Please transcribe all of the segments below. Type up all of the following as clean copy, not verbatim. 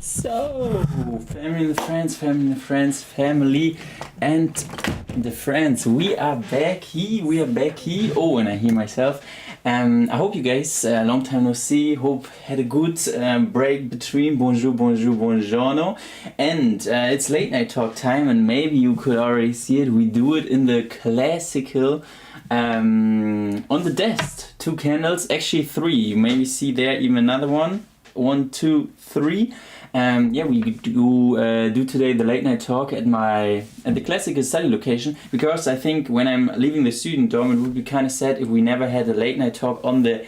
So, family and the friends, we are back here. Oh, and I hear myself. I hope you guys, long time no see, hope had a good break between bonjour, buongiorno. And it's late night talk time, and maybe you could already see it. We do it in the classical, on the desk, 2 candles, actually 3. You maybe see there even another one. 1, 2, 3. We do today the late night talk at the classical study location, because I think when I'm leaving the student dorm, it would be kind of sad if we never had a late night talk on the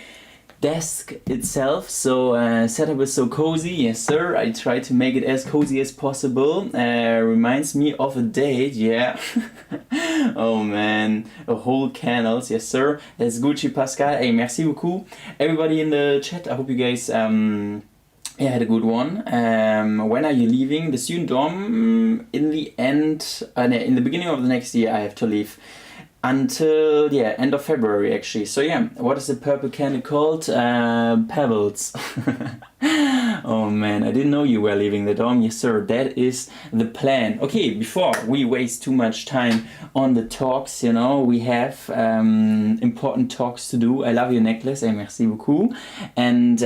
desk itself. So setup is so cozy, yes sir. I try to make it as cozy as possible. Reminds me of a date, yeah. Oh man, a whole candles, yes sir. That's Gucci Pascal. Hey, merci beaucoup, everybody in the chat. I hope you guys had a good one. When are you leaving the student dorm? In the beginning of the next year, I have to leave. Until end of February actually. So what is the purple candle called? Pebbles. Oh man, I didn't know you were leaving the dorm. Yes sir, that is the plan. Okay, before we waste too much time on the talks, we have important talks to do. I love your necklace, merci beaucoup. And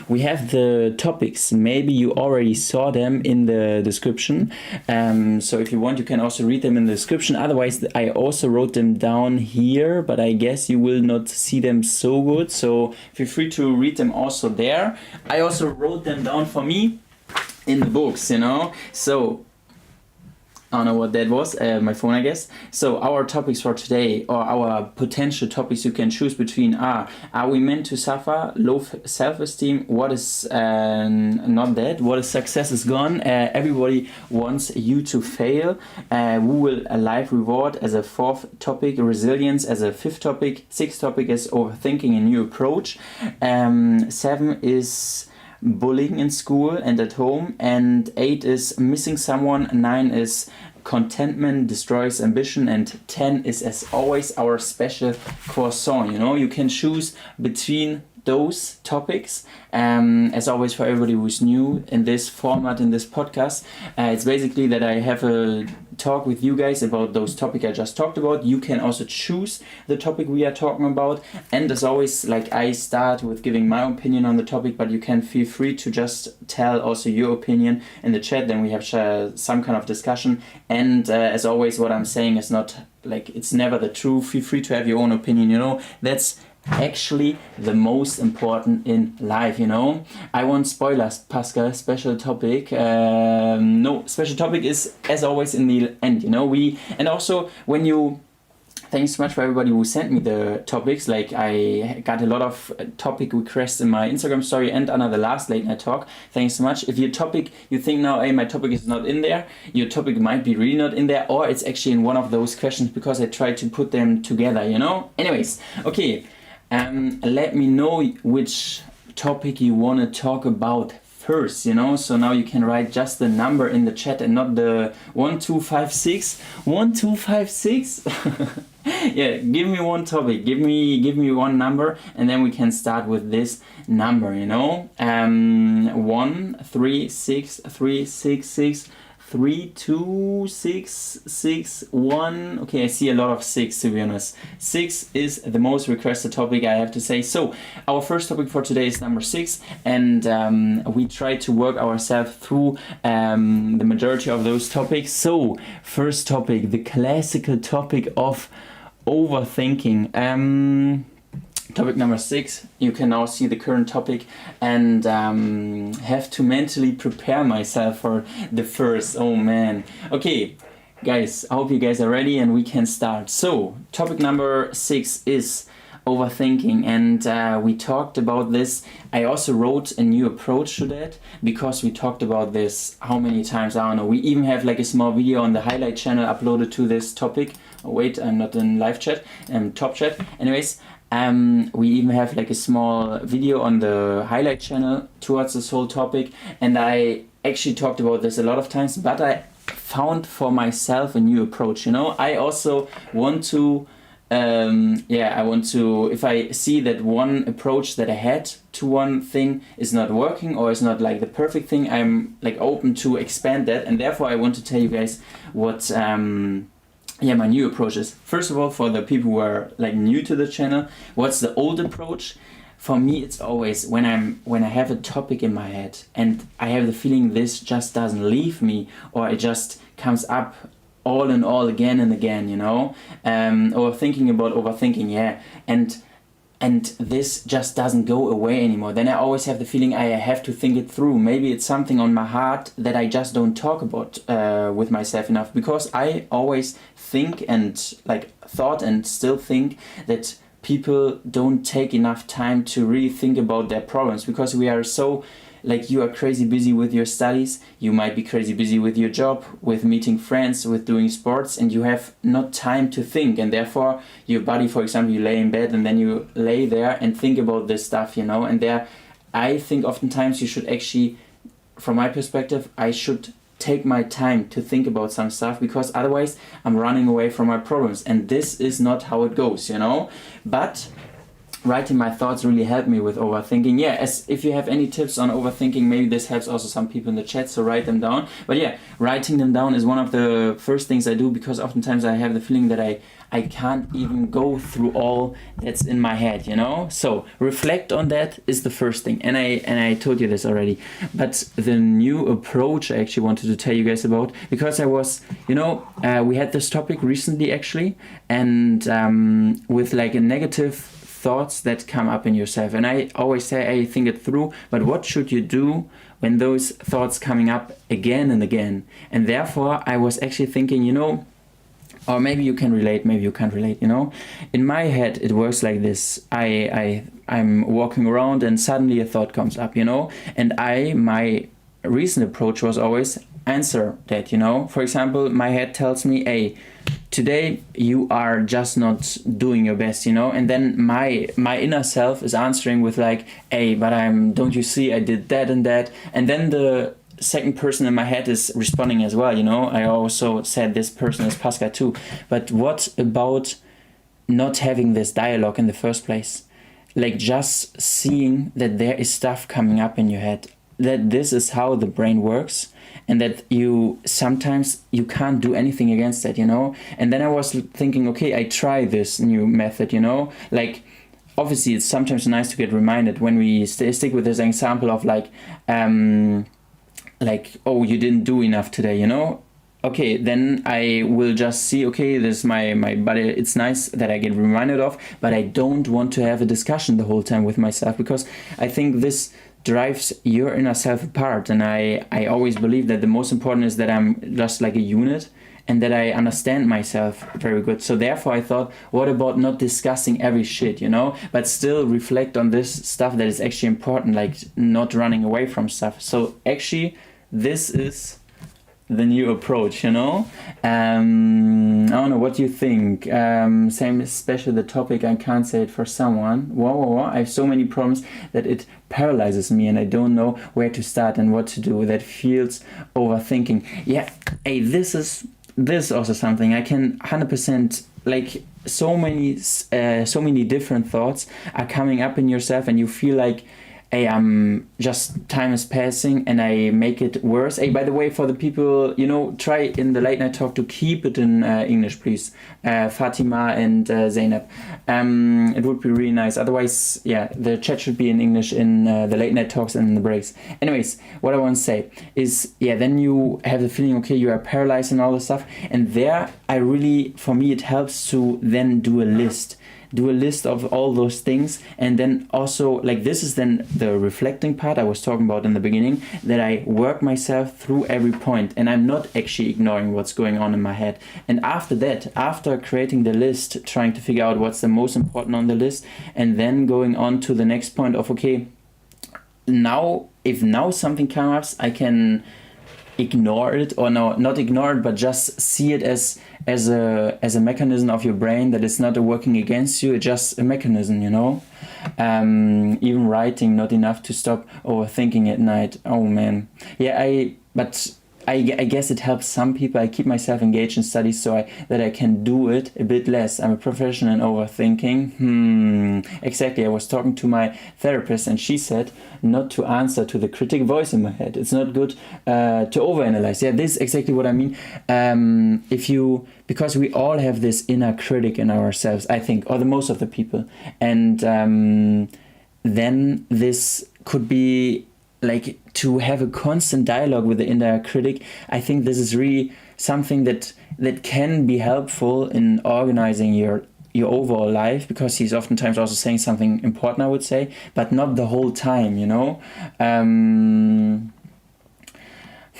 we have the topics. Maybe you already saw them in the description. So if you want, you can also read them in the description. Otherwise, I also wrote them down here, but I guess you will not see them so good. So feel free to read them also there. I also wrote them down for me in the books, So I don't know what that was, my phone I guess. So our topics for today, or our potential topics you can choose between are we meant to suffer? Low self-esteem? What is not that? What is success is gone? Everybody wants you to fail. Who will a life reward as a 4th topic? Resilience as a 5th topic. 6th topic is overthinking, a new approach. 7 is bullying in school and at home, and 8 is missing someone, 9 is contentment destroys ambition, and 10 is, as always, our special croissant. You can choose between those topics. As always, for everybody who's new in this format, in this podcast, it's basically that I have a talk with you guys about those topics I just talked about. You can also choose the topic we are talking about, and as always, I start with giving my opinion on the topic, but you can feel free to just tell also your opinion in the chat. Then we have some kind of discussion, and as always, what I'm saying is not it's never the truth. Feel free to have your own opinion. That's actually the most important in life. I want spoilers, Pascal. Special topic, no, special topic is as always in the end. And also when you, thanks so much for everybody who sent me the topics. I got a lot of topic requests in my Instagram story and under the last late night talk. Thanks so much. If your topic, you think now, hey, my topic is not in there, your topic might be really not in there, or it's actually in one of those questions, because I tried to put them together, Anyways, okay. Let me know which topic you want to talk about first, So now you can write just the number in the chat and not the 1256. 1256? Yeah, give me one topic. Give me one number, and then we can start with this number, 1 3 6 3 6 6 3 2 6 6 1. Okay, I see a lot of 6, to be honest. 6 is the most requested topic, I have to say. So our first topic for today is number 6, and we try to work ourselves through the majority of those topics. So first topic, the classical topic of overthinking. Topic number 6, you can now see the current topic, and have to mentally prepare myself for the first. Oh man. Okay, guys, I hope you guys are ready and we can start. So, topic number 6 is overthinking, and we talked about this. I also wrote a new approach to that, because we talked about this how many times, I don't know. We even have a small video on the highlight channel uploaded to this topic. Oh, wait, I'm not in live chat, top chat. Anyways, we even have a small video on the highlight channel towards this whole topic, and I actually talked about this a lot of times, but I found for myself a new approach. I also want to I want to, if I see that one approach that I had to one thing is not working or is not like the perfect thing, I'm like open to expand that. And therefore I want to tell you guys what my new approach is. First of all, for the people who are like new to the channel, what's the old approach? For me, it's always when I have a topic in my head and I have the feeling this just doesn't leave me, or it just comes up all in all again and again, you know, overthinking, yeah, and this just doesn't go away anymore. Then I always have the feeling I have to think it through. Maybe it's something on my heart that I just don't talk about with myself enough, because I always think and like thought and still think that people don't take enough time to really think about their problems, because we are so, like, you are crazy busy with your studies, you might be crazy busy with your job, with meeting friends, with doing sports, and you have not time to think. And therefore your body, for example, you lay in bed and then you lay there and think about this stuff, you know. And there, I think oftentimes you should actually, from my perspective, I should take my time to think about some stuff, because otherwise I'm running away from my problems, and this is not how it goes, you know. But writing my thoughts really helped me with overthinking. Yeah, as if you have any tips on overthinking, maybe this helps also some people in the chat, so write them down. But yeah, writing them down is one of the first things I do, because oftentimes I have the feeling that I can't even go through all that's in my head, you know. So reflect on that is the first thing, and I told you this already. But the new approach I actually wanted to tell you guys about, because I was, you know, we had this topic recently actually, and with like a negative thoughts that come up in yourself, and I always say, hey, think it through, but what should you do when those thoughts coming up again and again? And therefore I was actually thinking, you know, or maybe you can relate, maybe you can't relate, you know. In my head it works like this. I'm walking around and suddenly a thought comes up, you know, and my recent approach was always answer that, you know. For example, my head tells me, hey, today you are just not doing your best, you know. And then my inner self is answering with like, hey, but don't you see I did that and that? And then the second person in my head is responding as well, you know. I also said this person is Pascal too. But what about not having this dialogue in the first place? Like just seeing that there is stuff coming up in your head, that this is how the brain works, and that you sometimes you can't do anything against that, you know. And then I was thinking, okay, I try this new method, you know. Like obviously it's sometimes nice to get reminded when we stick with this example of like, oh, you didn't do enough today, you know. Okay, then I will just see, okay, this is my body. It's nice that I get reminded of, but I don't want to have a discussion the whole time with myself, because I think this drives your inner self apart. And I always believe that the most important is that I'm just like a unit, and that I understand myself very good. So therefore I thought, what about not discussing every shit, you know, but still reflect on this stuff that is actually important, like not running away from stuff. So actually this is the new approach, you know. I don't know, what do you think? Same, especially the topic, I can't say it for someone. Whoa, I have so many problems that it paralyzes me and I don't know where to start and what to do. That feels overthinking. Yeah, hey, this is also something I can 100%, like so many different thoughts are coming up in yourself, and you feel like, hey, just time is passing and I make it worse. Hey, by the way, for the people, you know, try in the late night talk to keep it in English, please. Fatima and Zainab. It would be really nice. Otherwise, yeah, the chat should be in English in the late night talks and the breaks. Anyways, what I want to say is, yeah, then you have the feeling, okay, you are paralyzed and all this stuff. And there, for me, it helps to then do a list. Do a list of all those things, and then also, like, this is then the reflecting part I was talking about in the beginning, that I work myself through every point and I'm not actually ignoring what's going on in my head. And after that, after creating the list, trying to figure out what's the most important on the list, and then going on to the next point of, okay, now if something comes up, I can ignore it, or no, not ignore it, but just see it as a mechanism of your brain, that it's not working against you, it's just a mechanism, you know. Even writing not enough to stop overthinking at night. Oh man, yeah, but I guess it helps some people. I keep myself engaged in studies so that I can do it a bit less. I'm a professional in overthinking. Exactly. I was talking to my therapist and she said not to answer to the critic voice in my head. It's not good to overanalyze. Yeah, this is exactly what I mean. Because we all have this inner critic in ourselves, I think, or the most of the people. And then this could be like to have a constant dialogue with the inner critic. I think this is really something that can be helpful in organizing your overall life, because he's oftentimes also saying something important, I would say, but not the whole time, you know.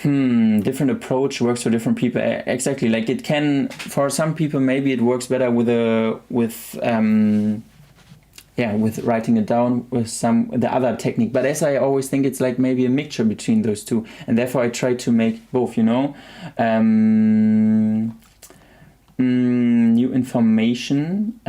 Different approach works for different people. Exactly, like it can, for some people maybe it works better with writing it down with the other technique. But as I always think, it's like maybe a mixture between those two, and therefore I try to make both, you know. New information.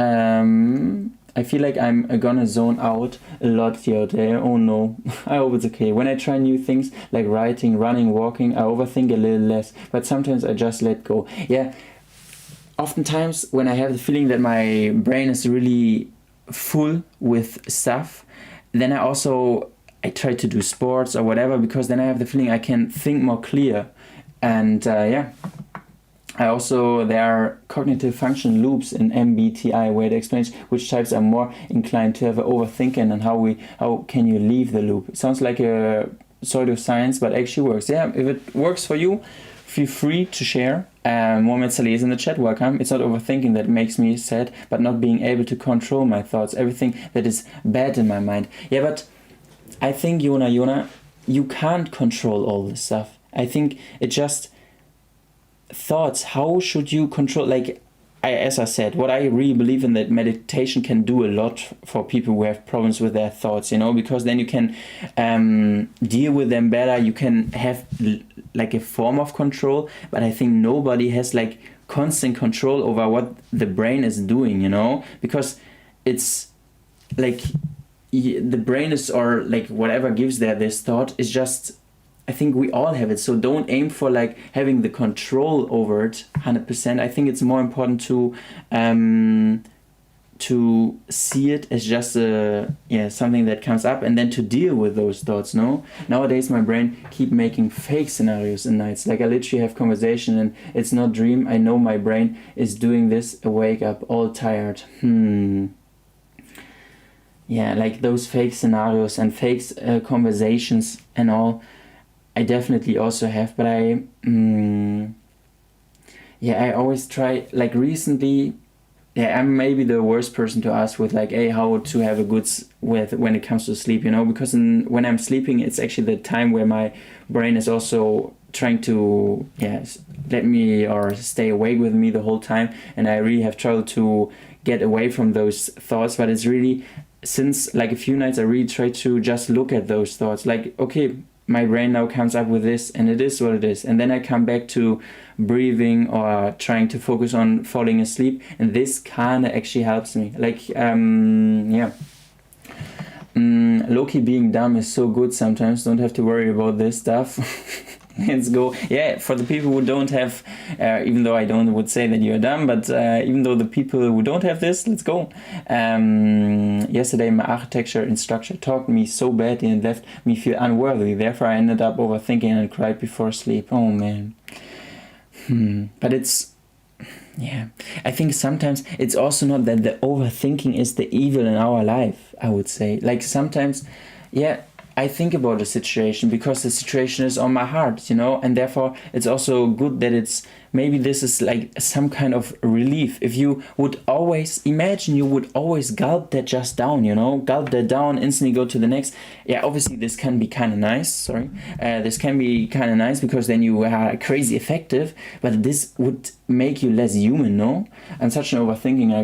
I feel like I'm gonna zone out a lot the other day. Oh no, I hope it's okay. When I try new things like writing, running, walking, I overthink a little less, but sometimes I just let go. Yeah, oftentimes when I have the feeling that my brain is really full with stuff, then I try to do sports or whatever, because then I have the feeling I can think more clear. And there are cognitive function loops in MBTI where it explains which types are more inclined to have overthinking and how can you leave the loop. It sounds like a pseudoscience, but actually works. Yeah, if it works for you, feel free to share. Mohamed Saleh is in the chat, welcome. It's not overthinking that makes me sad, but not being able to control my thoughts, everything that is bad in my mind. Yeah, but I think, Yona, you can't control all this stuff. I think it just thoughts. How should you control, as I said, what I really believe in, that meditation can do a lot for people who have problems with their thoughts, you know, because then you can deal with them better. You can have like a form of control, but I think nobody has like constant control over what the brain is doing, you know, because it's like the brain is, or like whatever gives there this thought is just, I think we all have it. So don't aim for like having the control over it 100%. I think it's more important to see it as just something that comes up, and then to deal with those thoughts. No, nowadays my brain keep making fake scenarios in nights. Like I literally have conversation and it's not dream. I know my brain is doing this. I wake up all tired. Yeah, like those fake scenarios and fake conversations and all. I definitely also have, but I always try, like recently, I'm maybe the worst person to ask with like, hey, how to have a good when it comes to sleep, you know, because when I'm sleeping, it's actually the time where my brain is also trying to let me or stay awake with me the whole time, and I really have trouble to get away from those thoughts. But it's really, since like a few nights, I really try to just look at those thoughts, like, okay, my brain now comes up with this and it is what it is, and then I come back to breathing or trying to focus on falling asleep, and this kind of actually helps me. Like low-key being dumb is so good sometimes. Don't have to worry about this stuff. Let's go. Yeah, for the people who don't have, even though I would say that you're dumb, but even though the people who don't have this, let's go. Yesterday my architecture instructor talked me so badly and left me feel unworthy. Therefore I ended up overthinking and cried before sleep. Oh man. But it's, I think sometimes it's also not that the overthinking is the evil in our life, I would say. Like sometimes, I think about the situation because the situation is on my heart, you know, and therefore it's also good that it's, maybe this is like some kind of relief. If you would always imagine, you would always gulp that just down, you know, gulp that down, instantly go to the next. Yeah, obviously this can be kind of nice, this can be kind of nice because then you are crazy effective, but this would make you less human, no? I'm such an overthinker,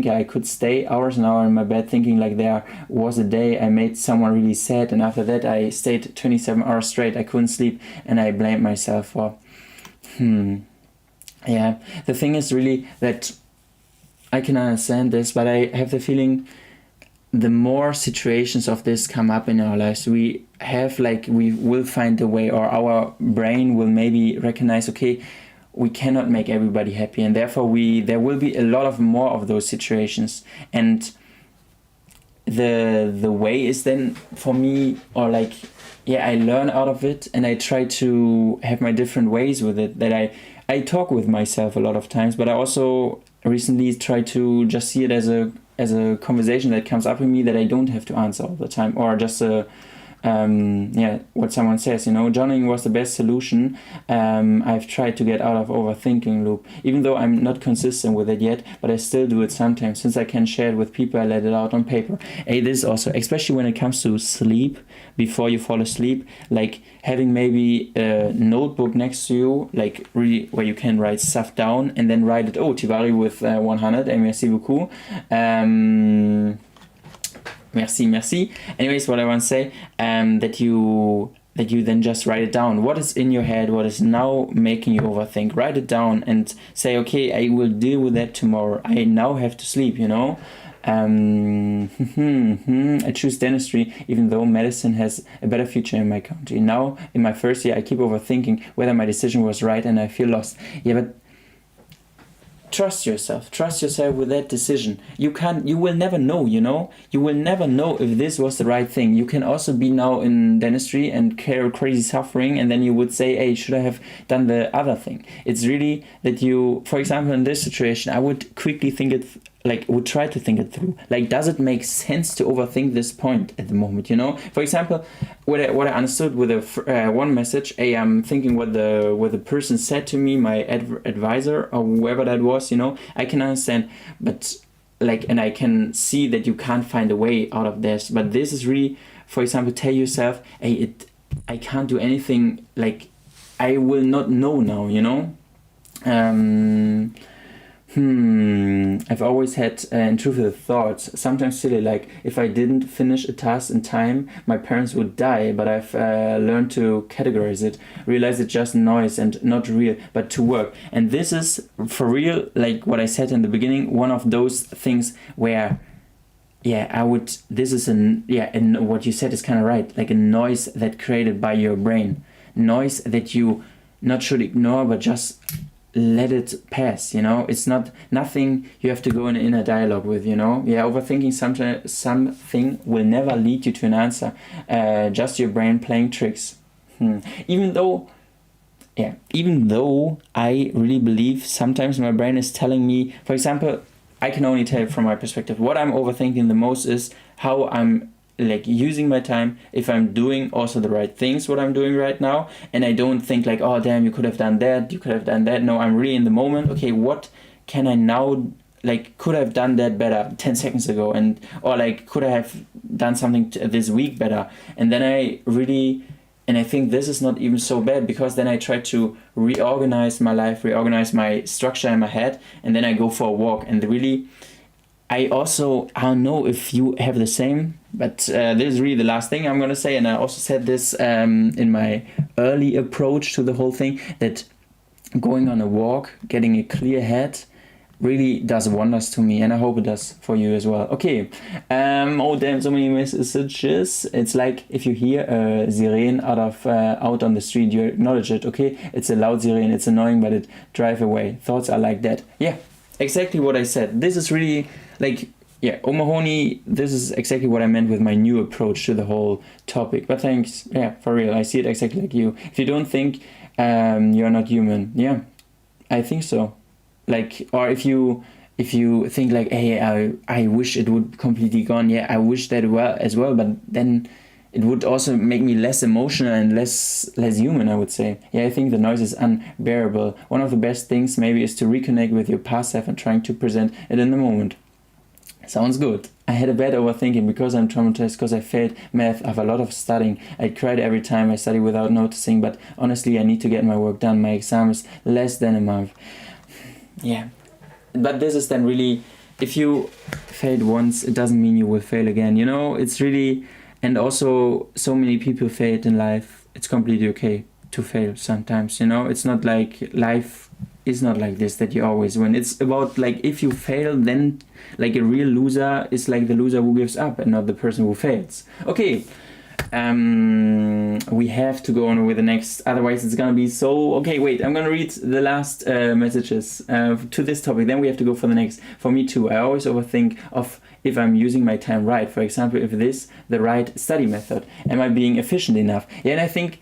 I could stay hours and hours in my bed thinking like there was a day I made someone really sad, and after that I stayed 27 hours straight, I couldn't sleep, and I blamed myself for the thing is really that I can understand this, but I have the feeling the more situations of this come up in our lives, we will find a way, or our brain will maybe recognize, okay, we cannot make everybody happy, and therefore there will be a lot of more of those situations. And the way is then for me, or I learn out of it, and I try to have my different ways with it, that I talk with myself a lot of times, but I also recently try to just see it as a conversation that comes up in me, that I don't have to answer all the time, or just what someone says, journaling was the best solution. I've tried to get out of overthinking loop, even though I'm not consistent with it yet, but I still do it sometimes. Since I can share it with people, I let it out on paper. Hey, this also, especially when it comes to sleep, before you fall asleep, like having maybe a notebook next to you, like really where you can write stuff down and then write it, Tivari with 100, et merci beaucoup. Merci. Anyways, what I want to say, that you then just write it down. What is in your head? What is now making you overthink? Write it down and say, okay, I will deal with that tomorrow. I now have to sleep, I choose dentistry, even though medicine has a better future in my country. Now, in my first year, I keep overthinking whether my decision was right, and I feel lost. Yeah, but trust yourself with that decision. You will never know, you will never know if this was the right thing. You can also be now in dentistry and carry crazy suffering, and then you would say, hey, should I have done the other thing? It's really that you, for example, in this situation, I would quickly would try to think it through. Does it make sense to overthink this point at the moment, For example, what I understood with one message, I'm thinking what the person said to me, my advisor or whoever that was, I can understand, but and I can see that you can't find a way out of this. But this is really, for example, tell yourself, hey, I can't do anything, I will not know now, I've always had intrusive thoughts, sometimes silly, if I didn't finish a task in time, my parents would die, but I've learned to categorize it, realize it's just noise and not real, but to work. And this is, for real, what I said in the beginning, one of those things where, what you said is kind of right, like a noise that created by your brain, noise that you not should ignore, but just let it pass, it's not nothing you have to go in an inner dialogue with, overthinking something will never lead you to an answer, just your brain playing tricks. Even though I really believe sometimes my brain is telling me, for example, I can only tell from my perspective, what I'm overthinking the most is how I'm using my time, if I'm doing also the right things, what I'm doing right now, and I don't think oh damn, you could have done that, No, I'm really in the moment. Okay, what can I now, could I have done that better 10 seconds ago, or could I have done something this week better? And then I think this is not even so bad, because then I try to reorganize my life, reorganize my structure in my head, and then I go for a walk. And really, I don't know if you have the same, but this is really the last thing I'm going to say. And I also said this in my early approach to the whole thing, that going on a walk, getting a clear head, really does wonders to me, and I hope it does for you as well. Okay, oh damn, so many messages. It's like if you hear a siren out on the street, you acknowledge it. Okay, it's a loud siren, it's annoying, but it drive away. Thoughts are like that. Yeah, exactly what I said. This is really O'Mahony, this is exactly what I meant with my new approach to the whole topic. But thanks, for real, I see it exactly like you. If you don't think you're not human, I think so. Or if you think hey, I wish it would completely gone, I wish that as well, but then it would also make me less emotional and less human, I would say. I think the noise is unbearable. One of the best things maybe is to reconnect with your past self and trying to present it in the moment. Sounds good. I had a bad overthinking because I'm traumatized, because I failed math. I have a lot of studying. I cried every time I study without noticing, but honestly, I need to get my work done. My exam is less than a month. But this is then really, if you failed once, it doesn't mean you will fail again. It's really, and also so many people failed in life. It's completely okay to fail sometimes. It's not like life is not like this, that you always win. It's about like, if you fail, then like a real loser is like the loser who gives up and not the person who fails. Okay, we have to go on with the next, otherwise it's gonna be so... Okay, wait, I'm gonna read the last messages to this topic, then we have to go for the next. For me too, I always overthink of if I'm using my time right. For example, if this the right study method, am I being efficient enough? Yeah, and I think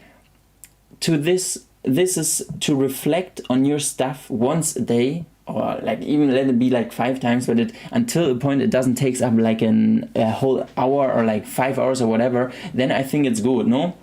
to this is to reflect on your stuff once a day, or like even let it be like 5 times, but it until a point it doesn't take up like a whole hour or like 5 hours or whatever, then I think it's good, no?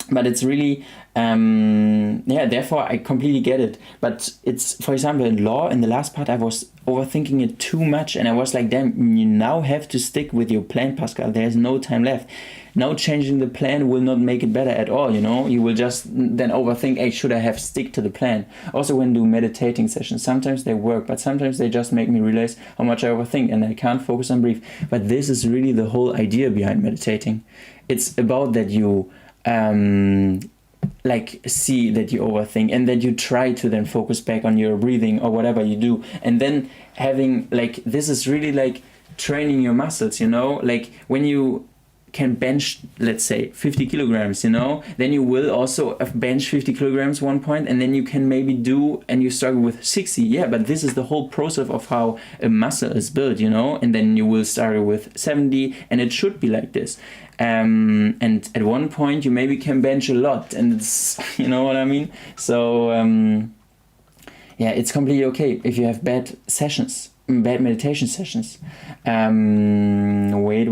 But it's really yeah, therefore I completely get it. But it's, for example, in law, in the last part I was overthinking it too much, and I was like, damn, you now have to stick with your plan, Pascal. There's no time left. Now changing the plan will not make it better at all, you know? You will just then overthink, hey, should I have stick to the plan? Also, when do meditating sessions, sometimes they work, but sometimes they just make me realize how much I overthink and I can't focus and breathe. But this is really the whole idea behind meditating. It's about that you like see that you overthink and that you try to then focus back on your breathing or whatever you do, and then having like, this is really like training your muscles, you know? Like when you can bench, let's say 50 kilograms, you know, then you will also bench 50 kilograms one point, and then you can maybe do, and you start with 60. Yeah, but this is the whole process of how a muscle is built, you know, and then you will start with 70, and it should be like this. And at one point you maybe can bench a lot, and it's, you know what I mean? So yeah, it's completely okay if you have bad sessions, bad meditation sessions. Wait.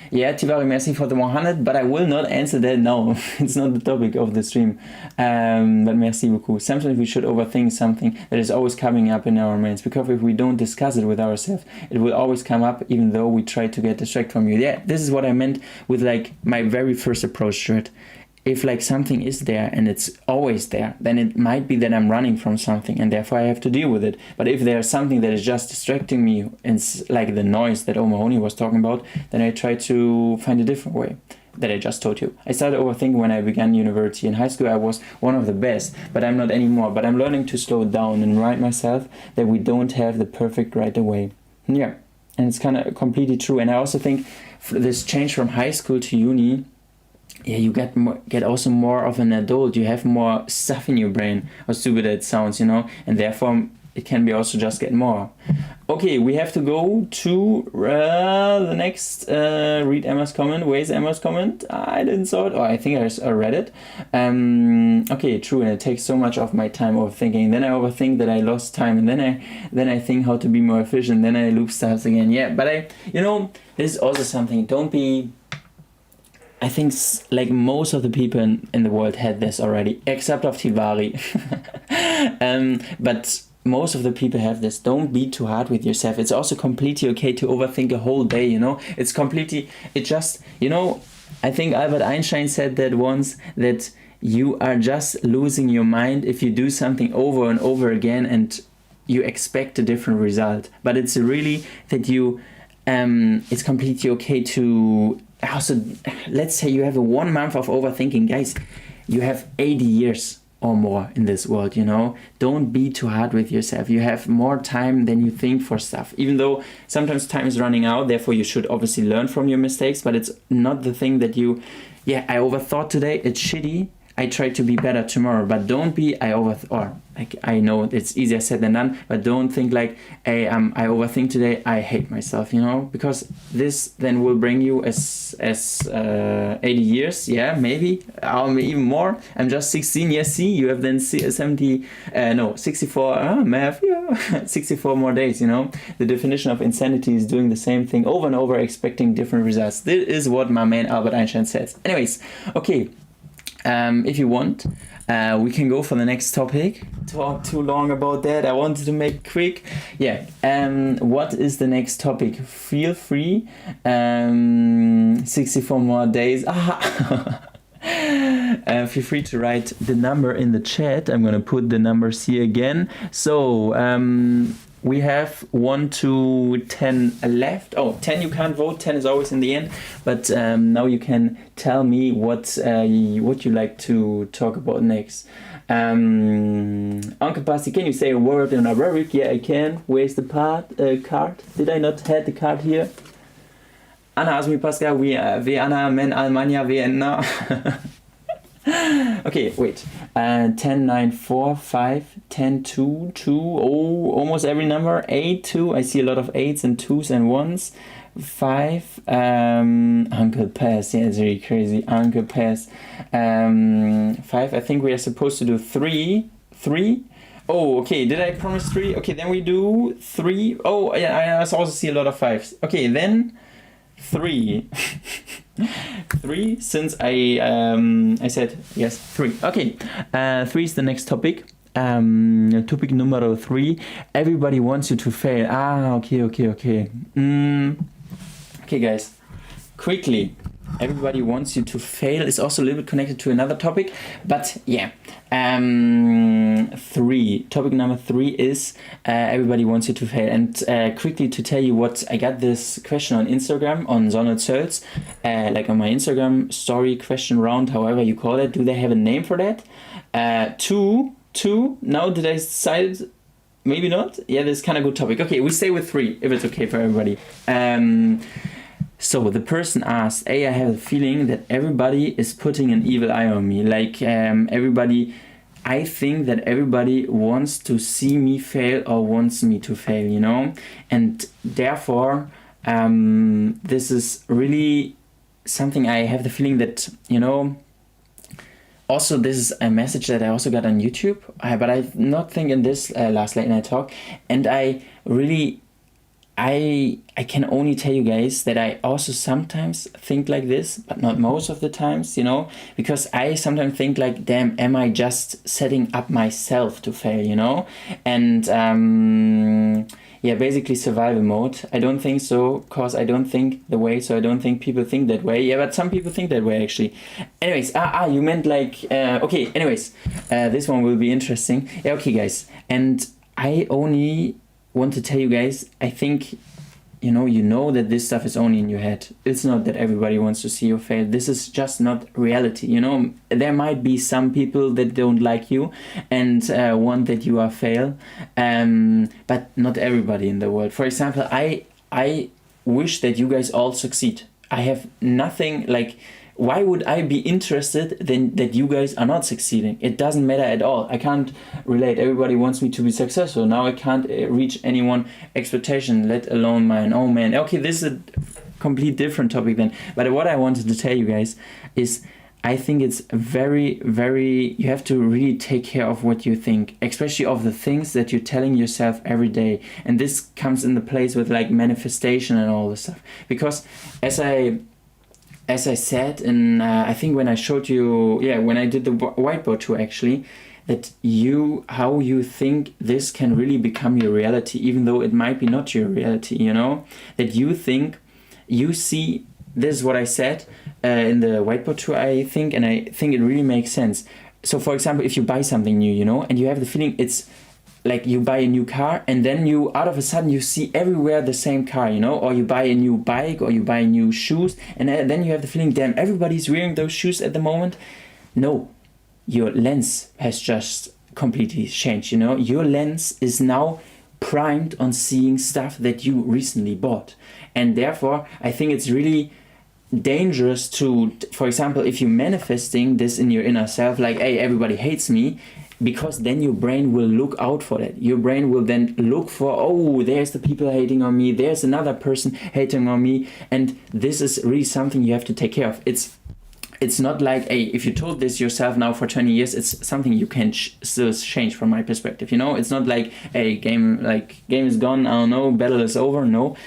Yeah, Tivari, merci for the 100, but I will not answer that now. It's not the topic of the stream. But merci beaucoup. Sometimes we should overthink something that is always coming up in our minds, because if we don't discuss it with ourselves, it will always come up, even though we try to get distracted from you. Yeah, this is what I meant with like my very first approach to it. If like something is there and it's always there, then it might be that I'm running from something and therefore I have to deal with it. But if there's something that is just distracting me, and it's like the noise that O'Mahony was talking about, then I try to find a different way that I just told you. I started overthinking when I began university. In high school I was one of the best, but I'm not anymore. But I'm learning to slow down and remind myself that we don't have the perfect right away. Yeah, and it's kind of completely true. And I also think this change from high school to uni, yeah, you get also more of an adult. You have more stuff in your brain, how stupid it sounds, you know, and therefore it can be also just get more. Okay, we have to go to the next, read Emma's comment. Where's Emma's comment? I didn't saw it. Oh, I think I read it. Okay, true, and it takes so much of my time overthinking. Then I overthink that I lost time, and then I think how to be more efficient. Then I loop stuff again. Yeah, but you know, this is also something. Don't be... I think like most of the people in the world had this already, except of Tivari. But most of the people have this. Don't be too hard with yourself. It's also completely okay to overthink a whole day, you know. It's completely, it just, you know, I think Albert Einstein said that once, that you are just losing your mind if you do something over and over again and you expect a different result. But it's really that you, it's completely okay to... Also, let's say you have a 1 month of overthinking, guys. You have 80 years or more in this world, you know. Don't be too hard with yourself. You have more time than you think for stuff, even though sometimes time is running out. Therefore you should obviously learn from your mistakes, but it's not the thing that you, yeah, I overthought today, it's shitty, I try to be better tomorrow. But don't be, I know it's easier said than done, but don't think like, hey, I overthink today, I hate myself, you know, because this then will bring you as 80 years, yeah, maybe, or even more. I'm just 16, yes, see, you have then 64, math, yeah, 64 more days, you know. The definition of insanity is doing the same thing over and over, expecting different results. This is what my man Albert Einstein says. Anyways, okay. If you want, we can go for the next topic. Talk too long about that. I wanted to make quick. Yeah. What is the next topic? Feel free. 64 more days. Feel free to write the number in the chat. I'm gonna put the numbers here again. So We have 1 to 10 left. Oh, 10 you can't vote. 10 is always in the end. But now you can tell me what you like to talk about next. Uncle Pasti, can you say a word in Arabic? Yeah, I can. Where's the card? Did I not have the card here? Ana Asmi Pascal, wie Anna, Men, Almania, Vienna. Okay, wait. 10, 9, 4, 5, 10, 2, 2, oh, almost every number. 8, 2, I see a lot of 8s and 2s and 1s. 5, Uncle Pass, yeah, it's really crazy. Uncle Pass. 5, I think we are supposed to do 3. 3? Oh, okay, did I promise 3? Okay, then we do 3. Oh, yeah, I also see a lot of 5s. Okay, then 3. 3, since I said yes, 3. Okay, 3 is the next topic. Topic number 3. Everybody wants you to fail. Okay. Okay, guys, quickly. Everybody wants you to fail is also a little bit connected to another topic, but yeah. 3. Topic number 3 is everybody wants you to fail. And quickly to tell you what, I got this question on Instagram, on Pascal Zoels, like on my Instagram story question round, however you call it. Do they have a name for that? 2. Now did I decide? Maybe not. Yeah, this is kind of good topic. Okay, we stay with 3 if it's okay for everybody. So the person asked, I have a feeling that everybody is putting an evil eye on me. Like I think that everybody wants to see me fail or wants me to fail, you know? And therefore, this is really something I have the feeling that, you know, also this is a message that I also got on YouTube, but I not think in this last late night talk. And I really... I can only tell you guys that I also sometimes think like this, but not most of the times, you know, because I sometimes think like, damn, am I just setting up myself to fail, you know? And yeah, basically survival mode. I don't think so, cause I don't think the way, so I don't think people think that way. Yeah, but some people think that way actually. Anyways, you meant like, okay, anyways, this one will be interesting. Yeah, okay guys, and I only want to tell you guys, I think you know that this stuff is only in your head. It's not that everybody wants to see you fail. This is just not reality, you know. There might be some people that don't like you and want that you are fail, but not everybody in the world. For example, I wish that you guys all succeed. I have nothing like, why would I be interested then that you guys are not succeeding? It doesn't matter at all. I can't relate. Everybody wants me to be successful. Now I can't reach anyone's expectation, let alone mine. Oh man. Okay, this is a complete different topic then. But what I wanted to tell you guys is I think it's very, very, you have to really take care of what you think, especially of the things that you're telling yourself every day. And this comes in the place with like manifestation and all this stuff. Because as I said in, I think when I showed you, when I did the whiteboard tour actually, that how you think this can really become your reality, even though it might be not your reality, you know? That you think, you see, this is what I said in the whiteboard tour, I think, and I think it really makes sense. So for example, if you buy something new, you know, and you have the feeling it's, like you buy a new car and then you out of a sudden you see everywhere the same car, you know, or you buy a new bike or you buy new shoes and then you have the feeling, damn, everybody's wearing those shoes at the moment. No, your lens has just completely changed, you know. Your lens is now primed on seeing stuff that you recently bought. And therefore, I think it's really dangerous to, for example, if you're manifesting this in your inner self, like, hey, everybody hates me, because then your brain will look out for that. Your brain will then look for, oh, there's the people hating on me, there's another person hating on me, and this is really something you have to take care of. It's not like, hey, if you told this yourself now for 20 years, it's something you can still change from my perspective, you know? It's not like, hey, game is gone, I don't know, battle is over, no.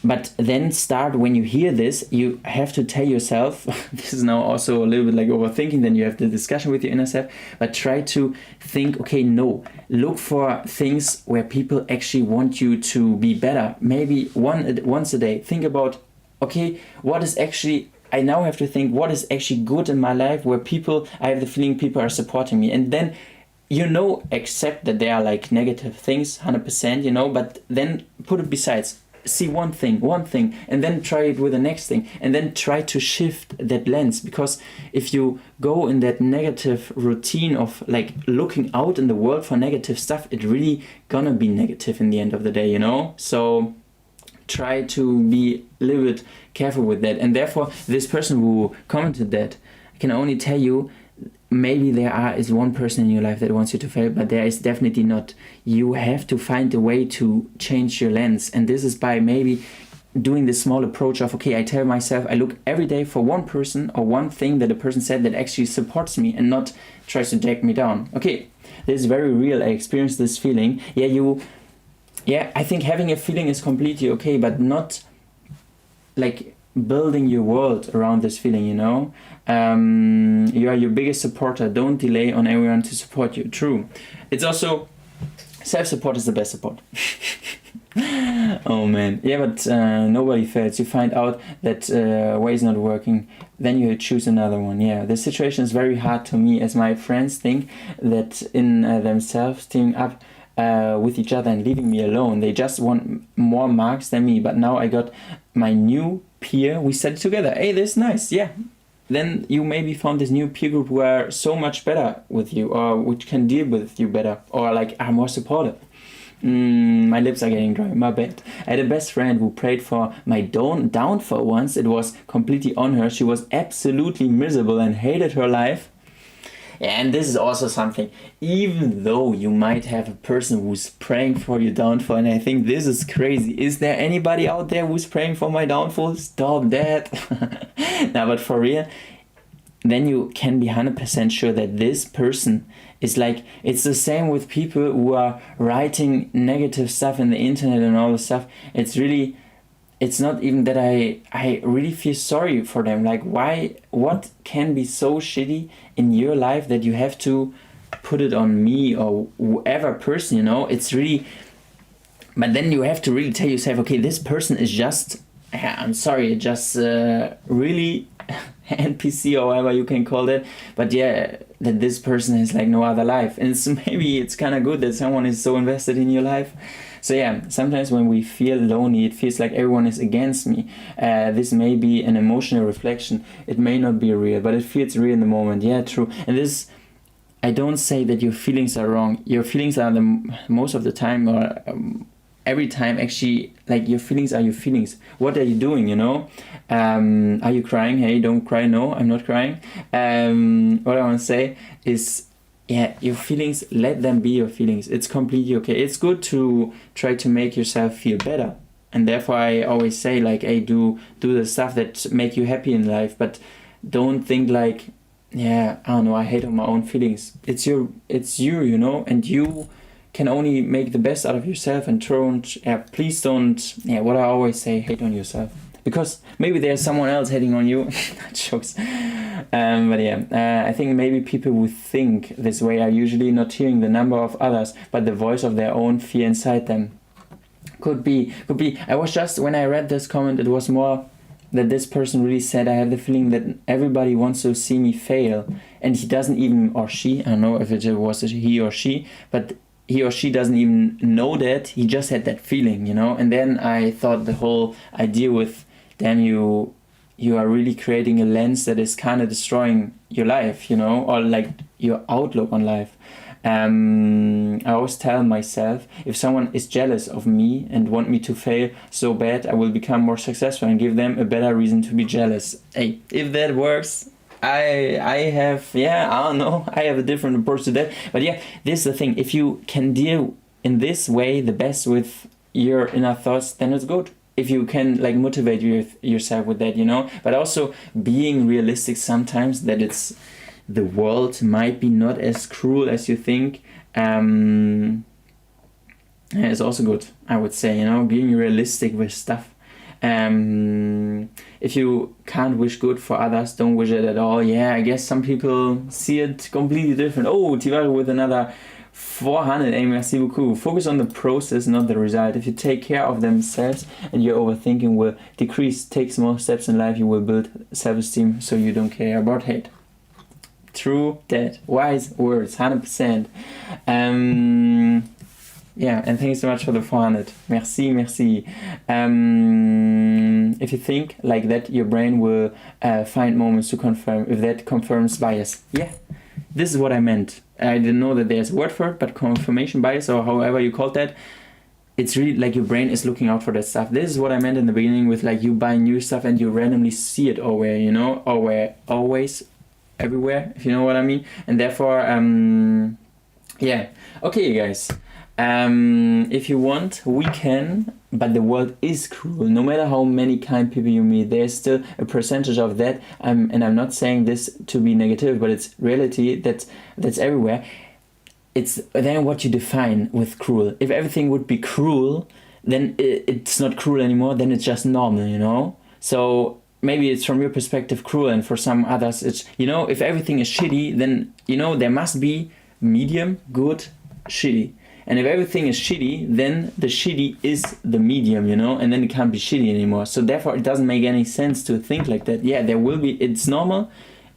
But then start, when you hear this, you have to tell yourself, this is now also a little bit like overthinking, then you have the discussion with your inner self, but try to think, okay, no, look for things where people actually want you to be better. Maybe once a day, think about, okay, what is actually, I now have to think, what is actually good in my life where I have the feeling people are supporting me. And then accept that there are like negative things, 100%, but then put it besides. See one thing, and then try it with the next thing, and then try to shift that lens. Because if you go in that negative routine of like looking out in the world for negative stuff, it really gonna be negative in the end of the day, So try to be a little bit careful with that. And therefore, this person who commented that, I can only tell you, maybe there is one person in your life that wants you to fail, but there is definitely not. You have to find a way to change your lens, and this is by maybe doing this small approach of, okay, I tell myself I look every day for one person or one thing that a person said that actually supports me and not tries to drag me down. Okay, this is very real. I experienced this feeling. I think having a feeling is completely okay, but not like building your world around this feeling, You are your biggest supporter. Don't delay on everyone to support you. True. It's also, self-support is the best support. Oh man. Yeah, but nobody fails. You find out that way is not working, then you choose another one. Yeah, this situation is very hard to me, as my friends think that in themselves teaming up with each other and leaving me alone. They just want more marks than me. But now I got my new peer. We studied together. Hey, this is nice. Yeah. Then you maybe found this new peer group who are so much better with you, or which can deal with you better, or like are more supportive. My lips are getting dry, my bad. I had a best friend who prayed for my downfall once. It was completely on her. She was absolutely miserable and hated her life. And this is also something, even though you might have a person who's praying for your downfall, and I think this is crazy. Is there anybody out there who's praying for my downfall? Stop that. No, but for real, then you can be 100% sure that this person is like, it's the same with people who are writing negative stuff in the internet and all this stuff. It's not even that I really feel sorry for them. Like, what can be so shitty in your life that you have to put it on me or whoever person, It's really, but then you have to really tell yourself, okay, this person is just, I'm sorry, just really NPC or whatever you can call it. But yeah, that this person has like no other life. And maybe it's kind of good that someone is so invested in your life. So yeah, sometimes when we feel lonely, it feels like everyone is against me. This may be an emotional reflection. It may not be real, but it feels real in the moment. Yeah, true. And this, I don't say that your feelings are wrong. Your feelings are most of the time, or every time actually, like your feelings are your feelings. What are you doing, Are you crying? Hey, don't cry. No, I'm not crying. What I want to say is, yeah, your feelings, let them be your feelings. It's completely okay. It's good to try to make yourself feel better. And therefore I always say, like, hey, do the stuff that make you happy in life, but don't think like, yeah, I don't know, I hate on my own feelings. It's you, and you can only make the best out of yourself, and please don't, what I always say, hate on yourself. Because maybe there's someone else hating on you. Jokes. But yeah, I think maybe people who think this way are usually not hearing the number of others, but the voice of their own fear inside them. Could be. I was just, when I read this comment, it was more that this person really said, I have the feeling that everybody wants to see me fail. And he doesn't even, or she, I don't know if it was he or she, but he or she doesn't even know that. He just had that feeling, And then I thought the whole idea with, damn, you are really creating a lens that is kind of destroying your life, or like your outlook on life. I always tell myself, if someone is jealous of me and want me to fail so bad, I will become more successful and give them a better reason to be jealous. Hey, if that works, I have, I don't know, I have a different approach to that. But yeah, this is the thing. If you can deal in this way the best with your inner thoughts, then it's good. If you can like motivate yourself with that, but also being realistic sometimes, that the world might be not as cruel as you think, is also good, I would say, being realistic with stuff. If you can't wish good for others, don't wish it at all. Yeah, I guess some people see it completely different. Oh, Tivago with another 400, merci beaucoup. Focus on the process, not the result. If you take care of themselves and your overthinking will decrease, take small steps in life, you will build self-esteem so you don't care about hate. True that. Wise words, 100%. Yeah, and thank you so much for the 400. Merci, merci. If you think like that, your brain will find moments to confirm if that confirms bias. Yeah, this is what I meant. I didn't know that there's a word for it, but confirmation bias, or however you call that, it's really like your brain is looking out for that stuff. This is what I meant in the beginning with like you buy new stuff and you randomly see it everywhere, you know, or always, everywhere, if you know what I mean. And therefore, yeah. Okay, guys. If you want, we can, but the world is cruel. No matter how many kind people you meet, there's still a percentage of that. And I'm not saying this to be negative, but it's reality that's everywhere. It's then what you define with cruel. If everything would be cruel, then it's not cruel anymore. Then it's just normal, you know. So maybe it's from your perspective cruel, and for some others it's, you know, if everything is shitty, then, you know, there must be medium, good, shitty. And if everything is shitty, then the shitty is the medium, you know, and then it can't be shitty anymore. So therefore it doesn't make any sense to think like that. Yeah, there will be, it's normal.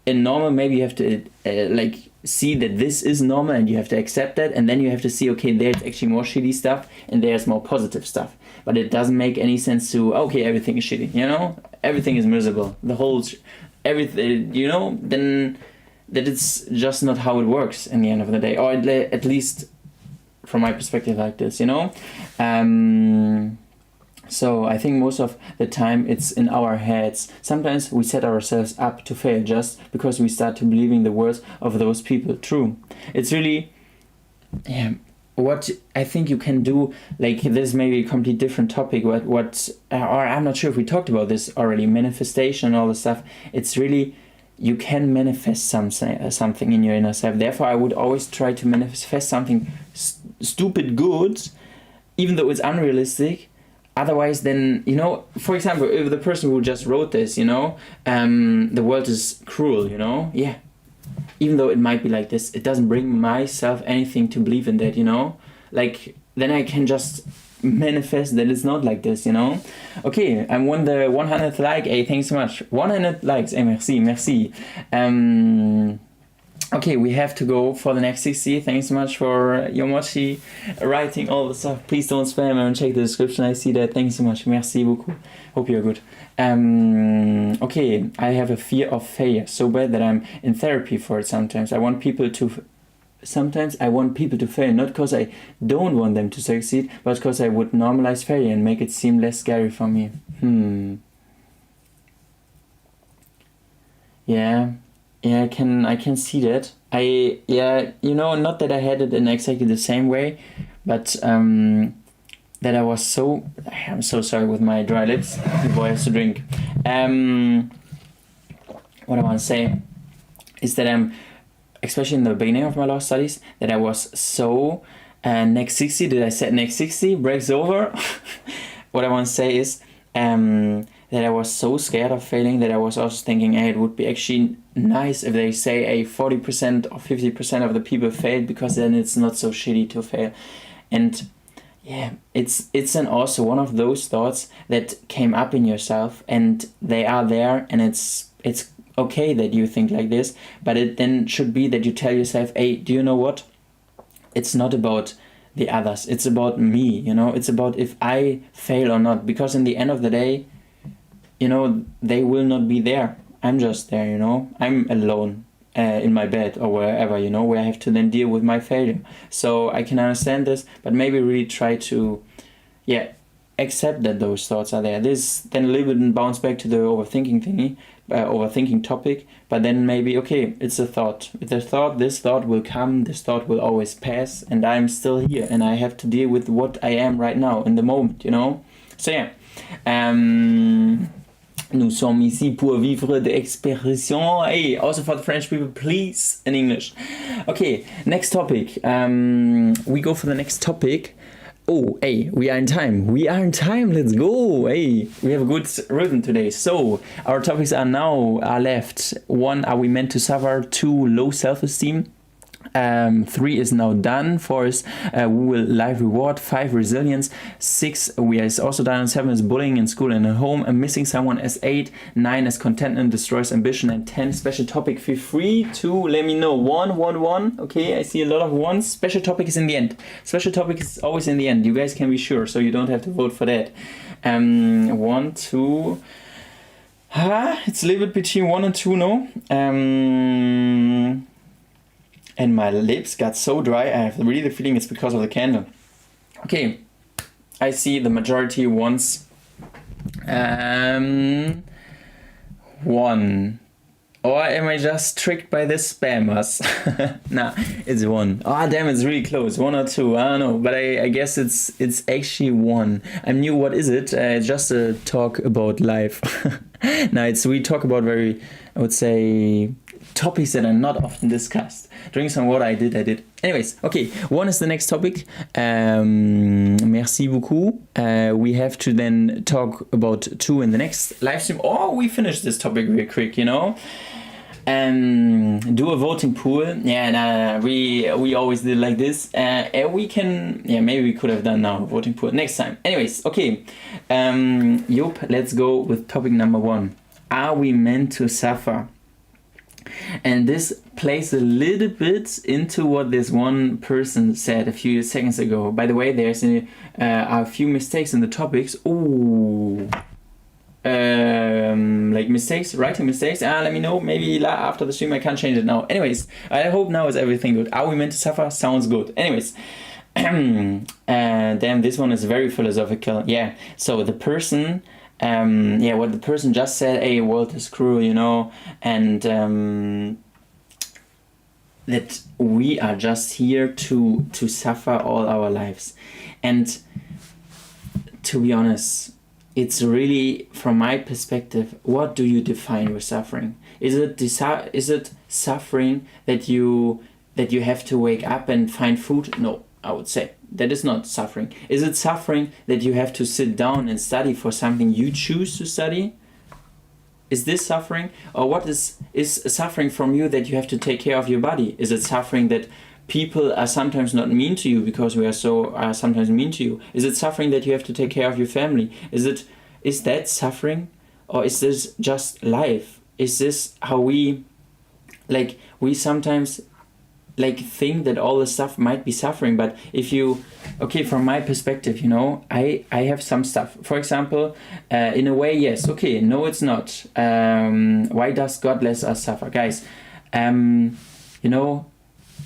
In normal, maybe you have to like see that this is normal and you have to accept that. And then you have to see, okay, there's actually more shitty stuff and there's more positive stuff. But it doesn't make any sense to, okay, everything is shitty, you know, everything is miserable. The whole, everything, you know, then that it's just not how it works in the end of the day. Or at least from my perspective like this, you know. So I think most of the time it's in our heads. Sometimes we set ourselves up to fail just because we start to believing the words of those people true. It's really, yeah, what I think you can do, like this may be a complete different topic, or I'm not sure if we talked about this already, manifestation and all the stuff. It's really, you can manifest something in your inner self. Therefore, I would always try to manifest something stupid good, even though it's unrealistic. Otherwise, then, you know, for example, if the person who just wrote this, you know, the world is cruel, you know, yeah. Even though it might be like this, it doesn't bring myself anything to believe in that, you know. Like, then I can just manifest that it's not like this, you know. Okay, I won the 100th like. Hey, thanks so much. 100 likes. Hey, merci. Okay, we have to go for the next 60. Thanks so much for Yomochi writing all the stuff. Please don't spam and check the description. I see that. Thanks so much. Merci beaucoup. Hope you're good. Okay, I have a fear of failure so bad that I'm in therapy for it sometimes. I want people to fail, not because I don't want them to succeed, but because I would normalize failure and make it seem less scary for me. Yeah, I can see that. You know, not that I had it in exactly the same way, but that I was I'm so sorry with my dry lips. The boy has to drink. What I want to say is that especially in the beginning of my law studies, that I was so next 60, did I say next 60 breaks over? What I want to say is that I was so scared of failing that I was also thinking, hey, it would be actually nice if they say 40% or 50% of the people failed, because then it's not so shitty to fail. And yeah, it's then also one of those thoughts that came up in yourself, and they are there, and it's okay that you think like this, but it then should be that you tell yourself, hey, do you know what? It's not about the others, it's about me, you know, it's about if I fail or not, because in the end of the day, you know, they will not be there. I'm just there, you know, I'm alone in my bed or wherever, you know, where I have to then deal with my failure. So I can understand this, but maybe really try to, accept that those thoughts are there. This then a little bit bounce back to the overthinking topic, but then maybe, okay, it's a thought. It's a thought, this thought will come, this thought will always pass, and I'm still here, and I have to deal with what I am right now, in the moment, you know? So yeah, nous sommes ici pour vivre de expression. Hey, also for the French people, please, in English. Okay, next topic. We go for the next topic. Oh, hey, we are in time. Let's go. Hey, we have a good rhythm today. So, our topics are left. 1, are we meant to suffer? 2, low self-esteem. 3 is now done. 4 is we will life reward. 5 resilience. 6 we is also done. 7 is bullying in school and at home. Missing someone as 8. 9 is contentment destroys ambition. And 10 special topic. Feel free to let me know. 1. Okay, I see a lot of ones. Special topic is in the end. Special topic is always in the end. You guys can be sure, so you don't have to vote for that. 1, 2. It's a little bit between 1 and 2, no? And my lips got so dry, I have really the feeling it's because of the candle. Okay, I see the majority wants 1. Or am I just tricked by the spammers? Nah, it's 1. Oh damn, it's really close. 1 or 2, I don't know. But I guess it's actually 1. I'm new, what is it? It's just a talk about life. Now we talk about very, I would say, topics that are not often discussed. Drink some water, I did. Anyways, okay, 1 is the next topic. Merci beaucoup. We have to then talk about 2 in the next live stream, or we finish this topic real quick, you know. Do a voting pool. Yeah, we always did like this. We can, maybe we could have done now a voting pool next time. Anyways, okay. Yup, let's go with topic number 1. Are we meant to suffer? And this plays a little bit into what this one person said a few seconds ago. By the way, there's a few mistakes in the topics. Ooh. Like mistakes, writing mistakes. Let me know. Maybe after the stream I can't change it now. Anyways, I hope now is everything good. Are we meant to suffer? Sounds good. Anyways, damn, this one is very philosophical. Yeah. So the person, what the person just said. Hey, world is cruel, you know, and that we are just here to suffer all our lives, and to be honest. It's really, from my perspective, what do you define with suffering? Is it suffering that you have to wake up and find food? No, I would say that is not suffering. Is it suffering that you have to sit down and study for something you choose to study? Is this suffering? Or what is suffering from you that you have to take care of your body? Is it suffering that people are sometimes not mean to you because we are sometimes mean to you? Is it suffering that you have to take care of your family? Is that suffering? Or is this just life? Is this how we sometimes think that all this stuff might be suffering? But if you, okay, from my perspective, you know, I have some stuff. For example, in a way, yes, okay, no, it's not. Why does God let us suffer? Guys, you know,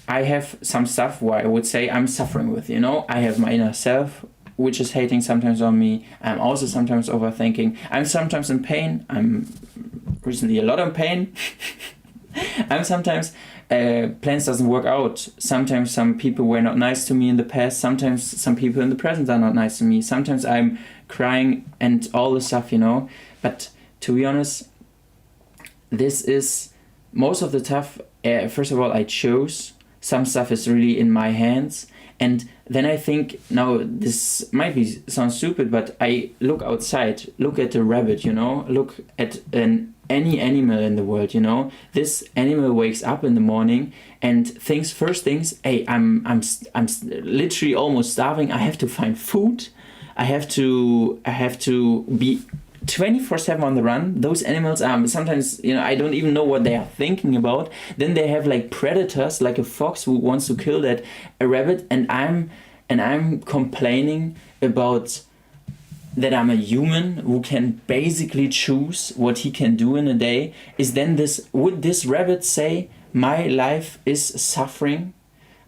I have some stuff where I would say I'm suffering with, you know. I have my inner self, which is hating sometimes on me. I'm also sometimes overthinking. I'm sometimes in pain. I'm recently a lot in pain. I'm sometimes, plans doesn't work out. Sometimes some people were not nice to me in the past. Sometimes some people in the present are not nice to me. Sometimes I'm crying and all this stuff, you know. But to be honest, this is most of the stuff, first of all, I chose. Some stuff is really in my hands. And then I think, now this might sound stupid, but I look outside, look at the rabbit, you know, look at any animal in the world, you know. This animal wakes up in the morning and thinks, hey, I'm literally almost starving. I have to find food. I have to be 24/7 on the run. Those animals are sometimes, you know, I don't even know what they are thinking about. Then they have like predators, like a fox who wants to kill a rabbit, and I'm complaining about that I'm a human who can basically choose what he can do in a day. Would this rabbit say my life is suffering?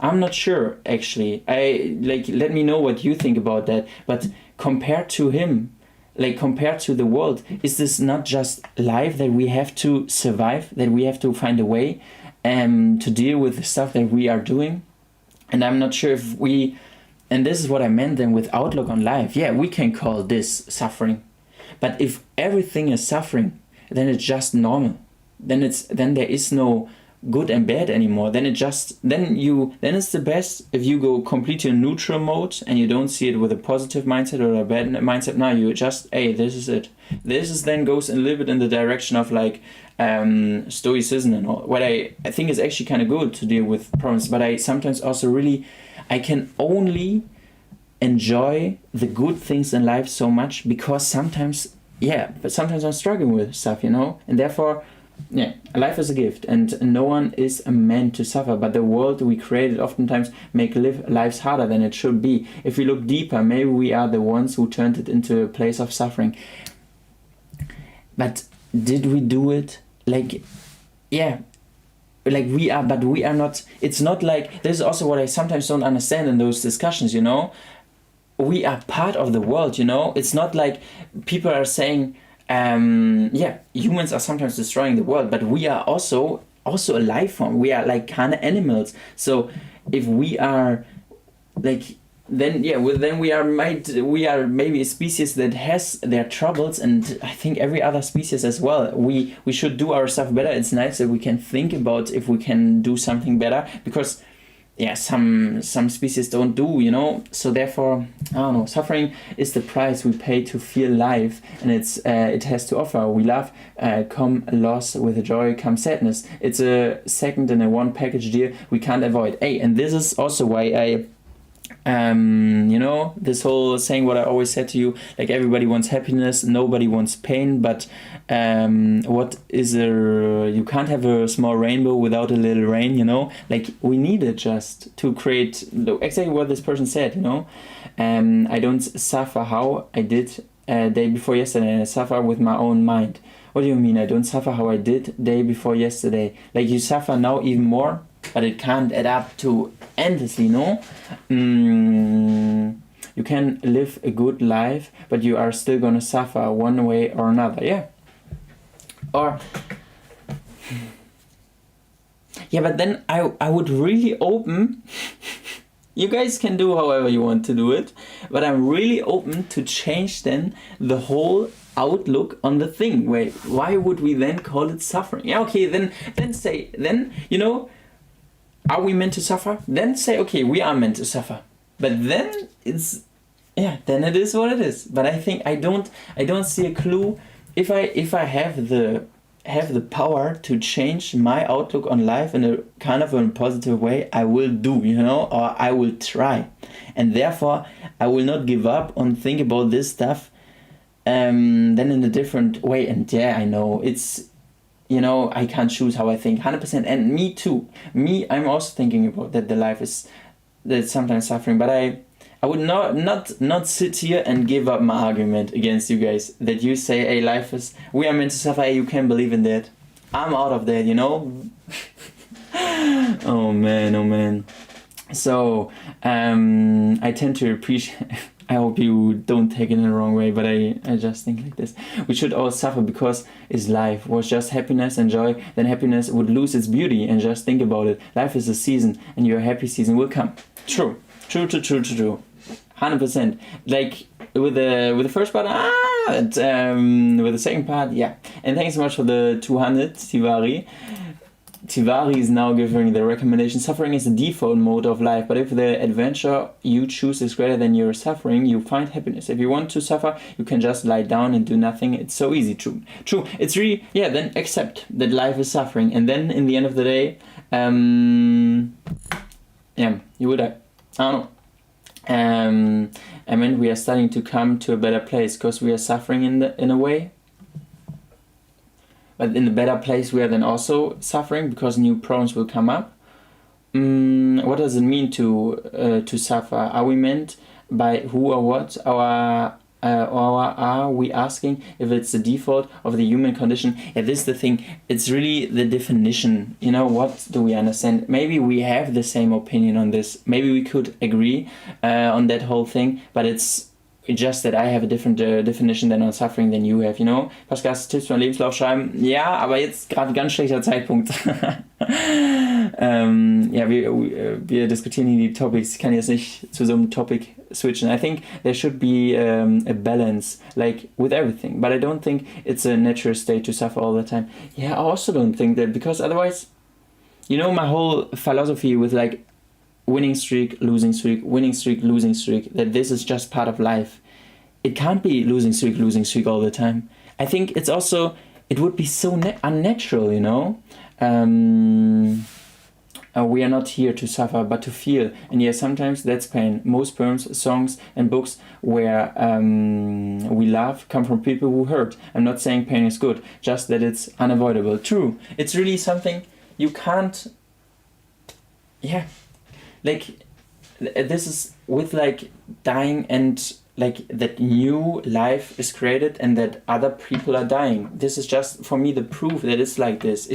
I'm not sure, actually. Let me know what you think about that. But compared to him, compared to the world, is this not just life that we have to survive, that we have to find a way to deal with the stuff that we are doing? And I'm not sure if and this is what I meant then with outlook on life. Yeah, we can call this suffering. But if everything is suffering, then it's just normal. Then there is no good and bad anymore. Then it's the best if you go completely in neutral mode and you don't see it with a positive mindset or a bad mindset. Now you just, hey, this is it. This is then goes a little bit in the direction of like stoicism and all, what I think is actually kind of good to deal with problems. But I sometimes also really, I can only enjoy the good things in life so much because sometimes I'm struggling with stuff, and therefore, life is a gift and no one is meant to suffer, but the world we created oftentimes make lives harder than it should be. If we look deeper, maybe we are the ones who turned it into a place of suffering. But did we do it? Like we are, but we are not. It's not like, this is also what I sometimes don't understand in those discussions, we are part of the world, it's not like people are saying, humans are sometimes destroying the world, but we are also a life form. We are like kind of animals. So if we are like, then we are maybe a species that has their troubles, and I think every other species as well. We should do our stuff better. It's nice that we can think about if we can do something better, because some species don't do, so therefore, I don't know, suffering is the price we pay to feel life, and it has to offer. We love, come loss, with joy come sadness. It's a second in a one package deal we can't avoid. And this is also why I this whole saying what I always said to you, like everybody wants happiness, nobody wants pain, but what is you can't have a small rainbow without a little rain, like we need it just to create exactly what this person said, I don't suffer how I did day before yesterday, I suffer with my own mind. What do you mean I don't suffer how I did day before yesterday? Like you suffer now even more, but it can't add up to endlessly, no? You can live a good life, but you are still gonna suffer one way or another, Or, but then I would really open, you guys can do however you want to do it, but I'm really open to change then the whole outlook on the thing. Wait, why would we then call it suffering? Then are we meant to suffer? Then say, okay, we are meant to suffer. But then then it is what it is. But I think I don't see a clue. If I have the power to change my outlook on life in a kind of a positive way, I will do, or I will try. And therefore, I will not give up on think about this stuff then in a different way. And I know it's, I can't choose how I think 100%, and me too. I'm also thinking about that the life is that's sometimes suffering, but I would not sit here and give up my argument against you guys that you say, hey, life is, we are meant to suffer, you can believe in that. I'm out of that, Oh man. So I tend to appreciate I hope you don't take it in the wrong way, but I just think like this. We should all suffer because is life was just happiness and joy, then happiness would lose its beauty. And just think about it. Life is a season and your happy season will come. True. 100%. Like with the first part, with the second part, And thanks so much for the 200, Tivari. Tivari is now giving the recommendation, suffering is the default mode of life, but if the adventure you choose is greater than your suffering, you find happiness. If you want to suffer, you can just lie down and do nothing. It's so easy. True. It's really, then accept that life is suffering. And then in the end of the day, you would, I don't know. We are starting to come to a better place because we are suffering in a way. But in the better place, we are then also suffering because new problems will come up. What does it mean to suffer? Are we meant by who or what? Or are we asking if it's the default of the human condition? This is the thing. It's really the definition. What do we understand? Maybe we have the same opinion on this. Maybe we could agree on that whole thing. But it's just that I have a different definition than on suffering than you have, Pascal, Tipps für meinen Lebenslauf schreiben. Ja, aber jetzt gerade ganz schlechter Zeitpunkt. Wir diskutieren hier die Topics. Ich kann jetzt nicht zu so einem Topic switchen. I think there should be a balance, like with everything. But I don't think it's a natural state to suffer all the time. I also don't think that, because otherwise, you know, my whole philosophy with like winning streak, losing streak, winning streak, losing streak, that this is just part of life. It can't be losing streak all the time. I think it's also, it would be so unnatural, you know? We are not here to suffer, but to feel. And yeah, sometimes that's pain. Most poems, songs, and books where we laugh come from people who hurt. I'm not saying pain is good, just that it's unavoidable. True. It's really something you can't... Yeah. Like, this is with like dying and like that new life is created and that other people are dying. This is just for me the proof that it's like this.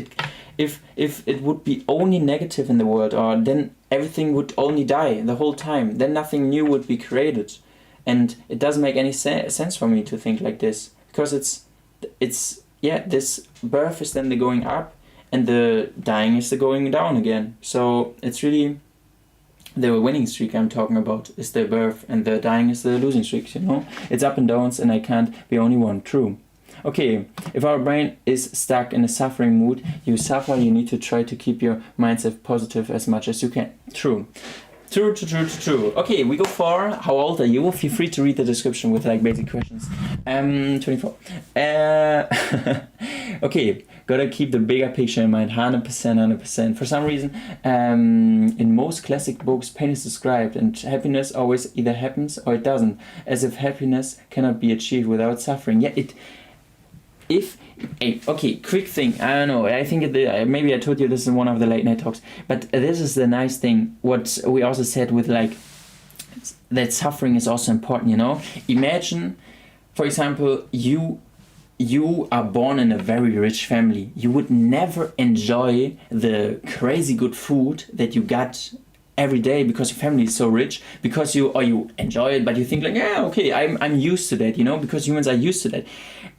If it would be only negative in the world, or then everything would only die the whole time, then nothing new would be created. And it doesn't make any sense for me to think like this, because it's yeah, this birth is then the going up and the dying is the going down again. So it's really the winning streak I'm talking about is the birth, and the dying is the losing streak, you know? It's up and downs, and I can't be only one. True. Okay, if our brain is stuck in a suffering mood, you suffer, you need to try to keep your mindset positive as much as you can. True. True. Okay, we go for how old are you? Feel free to read the description with like basic questions. 24. Okay, gotta keep the bigger picture in mind. 100%. For some reason, in most classic books, pain is described, and happiness always either happens or it doesn't, as if happiness cannot be achieved without suffering. Yeah, okay, quick thing. I don't know. I think maybe I told you this in one of the late night talks, but this is the nice thing. What we also said with like that suffering is also important. You know, imagine, for example, you are born in a very rich family. You would never enjoy the crazy good food that you got every day because your family is so rich, because you enjoy it, but you think like, yeah, okay, I'm used to that, you know, because humans are used to that.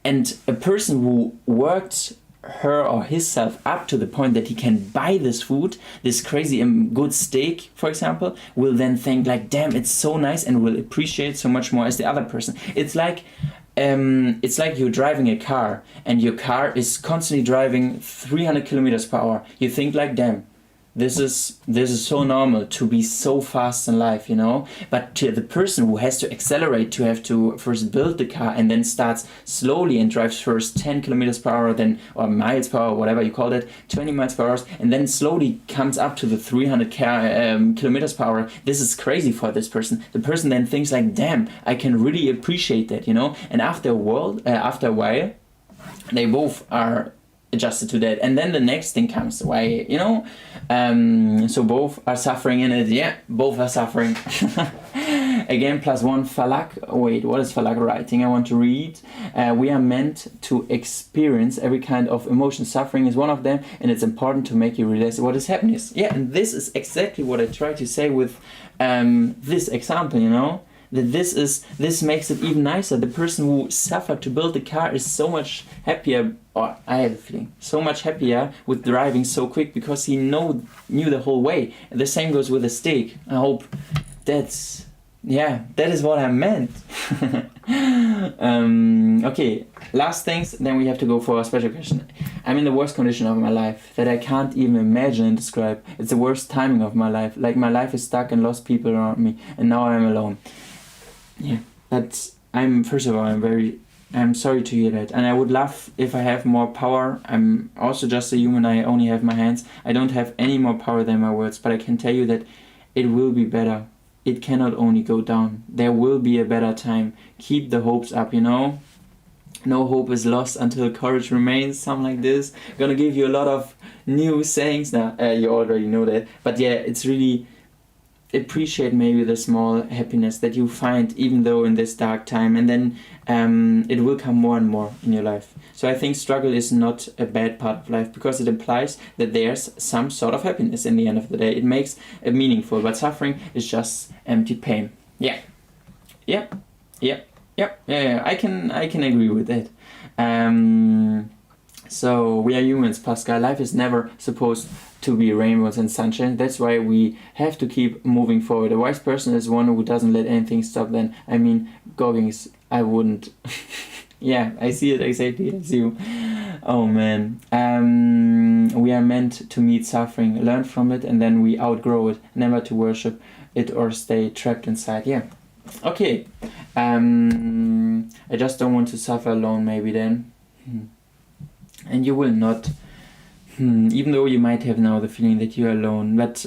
And a person who worked her or himself up to the point that he can buy this food, this crazy good steak, for example, will then think like, damn, it's so nice, and will appreciate so much more as the other person. It's like you're driving a car, and your car is constantly driving 300 kilometers per hour. You think like, damn, this is so normal to be so fast in life, you know. But to the person who has to accelerate, to have to first build the car and then starts slowly and drives first 10 kilometers per hour, then, or miles per hour, whatever you call it, 20 miles per hour, and then slowly comes up to the 300 kilometers per hour. This is crazy for this person. The person then thinks like, damn, I can really appreciate that, you know. And after a while, they both are adjusted to that, and then the next thing comes. Why, you know, so both are suffering in it. Yeah, both are suffering. Again, +1 Falak. Wait, what is Falak writing? I want to read. We are meant to experience every kind of emotion. Suffering is one of them, and it's important to make you realize what is happiness. Yeah, and this is exactly what I try to say with this example, you know. That this makes it even nicer. The person who suffered to build the car is so much happier, or I have a feeling, so much happier with driving so quick, because he knew the whole way. And the same goes with the steak. I hope that is what I meant. Okay, last things, then we have to go for a special question. I'm in the worst condition of my life that I can't even imagine and describe. It's the worst timing of my life. Like, my life is stuck and lost people around me, and now I'm alone. Yeah, I'm sorry to hear that, and I would love if I have more power. I'm also just a human. I only have my hands. I don't have any more power than my words, but I can tell you that it will be better. It cannot only go down. There will be a better time. Keep the hopes up, you know. No hope is lost until courage remains. Something like this. Gonna give you a lot of new sayings now. You already know that, but yeah, it's really. Appreciate maybe the small happiness that you find, even though in this dark time, and then it will come more and more in your life. So I think struggle is not a bad part of life, because it implies that there's some sort of happiness in the end of the day. It makes it meaningful, but suffering is just empty pain. Yeah. I can agree with that. So we are humans, Pascal. Life is never supposed to be rainbows and sunshine. That's why we have to keep moving forward. A wise person is one who doesn't let anything stop them. I mean, Goggins, I wouldn't. Yeah, I see it exactly as you. Oh man. We are meant to meet suffering, learn from it, and then we outgrow it, never to worship it or stay trapped inside. Yeah. Okay. I just don't want to suffer alone, maybe then. And you will not. Even though you might have now the feeling that you're alone, but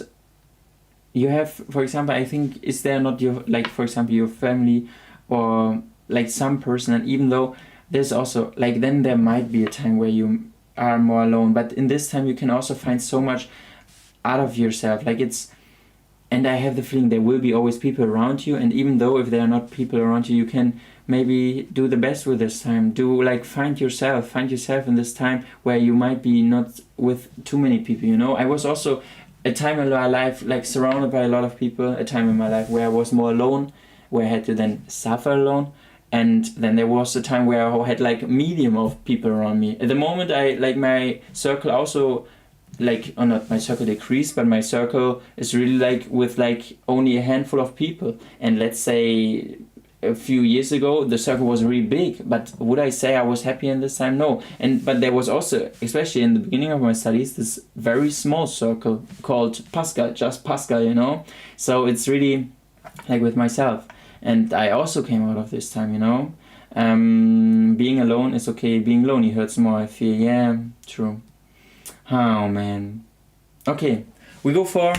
you have, for example, I think, is there not your, like, for example, your family or like some person, and even though there's also, like, then there might be a time where you are more alone, but in this time you can also find so much out of yourself, like it's, and I have the feeling there will be always people around you, and even though if there are not people around you, you can maybe do the best with this time. Do, like, find yourself in this time where you might be not with too many people, you know. I was also a time in my life, like, surrounded by a lot of people, a time in my life where I was more alone, where I had to then suffer alone. And then there was a time where I had, like, medium of people around me. At the moment, I, like, my circle also, like, or not my circle decreased, but my circle is really, like, with, like, only a handful of people. And let's say a few years ago the circle was really big, but would I say I was happy in this time? No. But there was also, especially in the beginning of my studies, this very small circle called Pascal, just Pascal, you know. So it's really like with myself, and I also came out of this time, you know. Being alone is okay, being lonely hurts more, I feel. Yeah, true. Oh man. Okay, we go for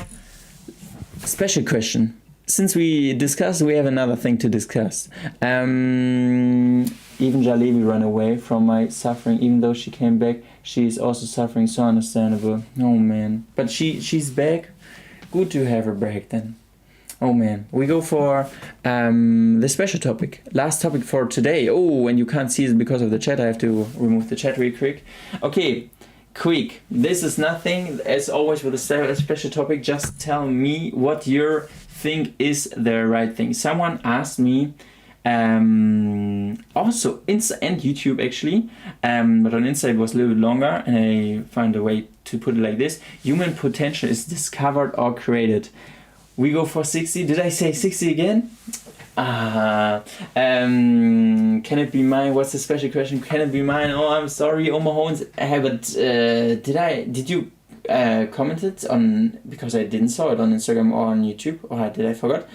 special question. Since we discussed, we have another thing to discuss. Even Jalebi ran away from my suffering. Even though she came back, she's also suffering. So understandable. Oh man. But she's back. Good to have her back then. Oh man. We go for the special topic. Last topic for today. Oh, and you can't see it because of the chat. I have to remove the chat real quick. Okay. Quick. This is nothing. As always with a special topic, just tell me what your think is the right thing. Someone asked me, also Insta and YouTube actually, but on Insta it was a little bit longer, and I found a way to put it like this: human potential is discovered or created. We go for 60. Did I say 60 again? Can it be mine? What's the special question? Can it be mine? Oh, I'm sorry, Oma Hones. But did you commented on, because I didn't saw it on Instagram or on YouTube, or did I forgot?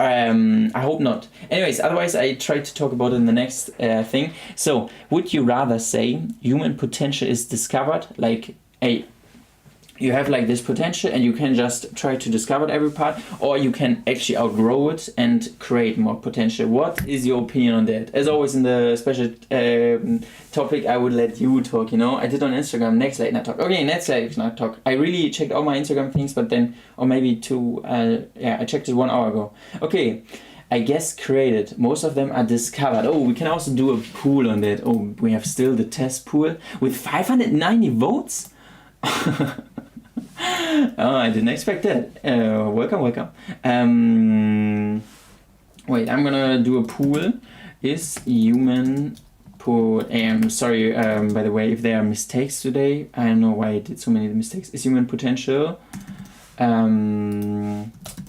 I hope not. Anyways, otherwise I try to talk about it in the next thing. So, would you rather say human potential is discovered, like you have like this potential and you can just try to discover every part, or you can actually outgrow it and create more potential? What is your opinion on that? As always in the special topic, I would let you talk, you know. I did on Instagram, next late night talk. Okay, next late night talk. I really checked all my Instagram things, but then, or maybe two, I checked it 1 hour ago. Okay, I guess created. Most of them are discovered. Oh, we can also do a pool on that. Oh, we have still the test pool with 590 votes? Oh, I didn't expect that. Welcome. Wait, I'm gonna do a pool. Is human sorry, by the way, if there are mistakes today, I don't know why I did so many mistakes. Is human potential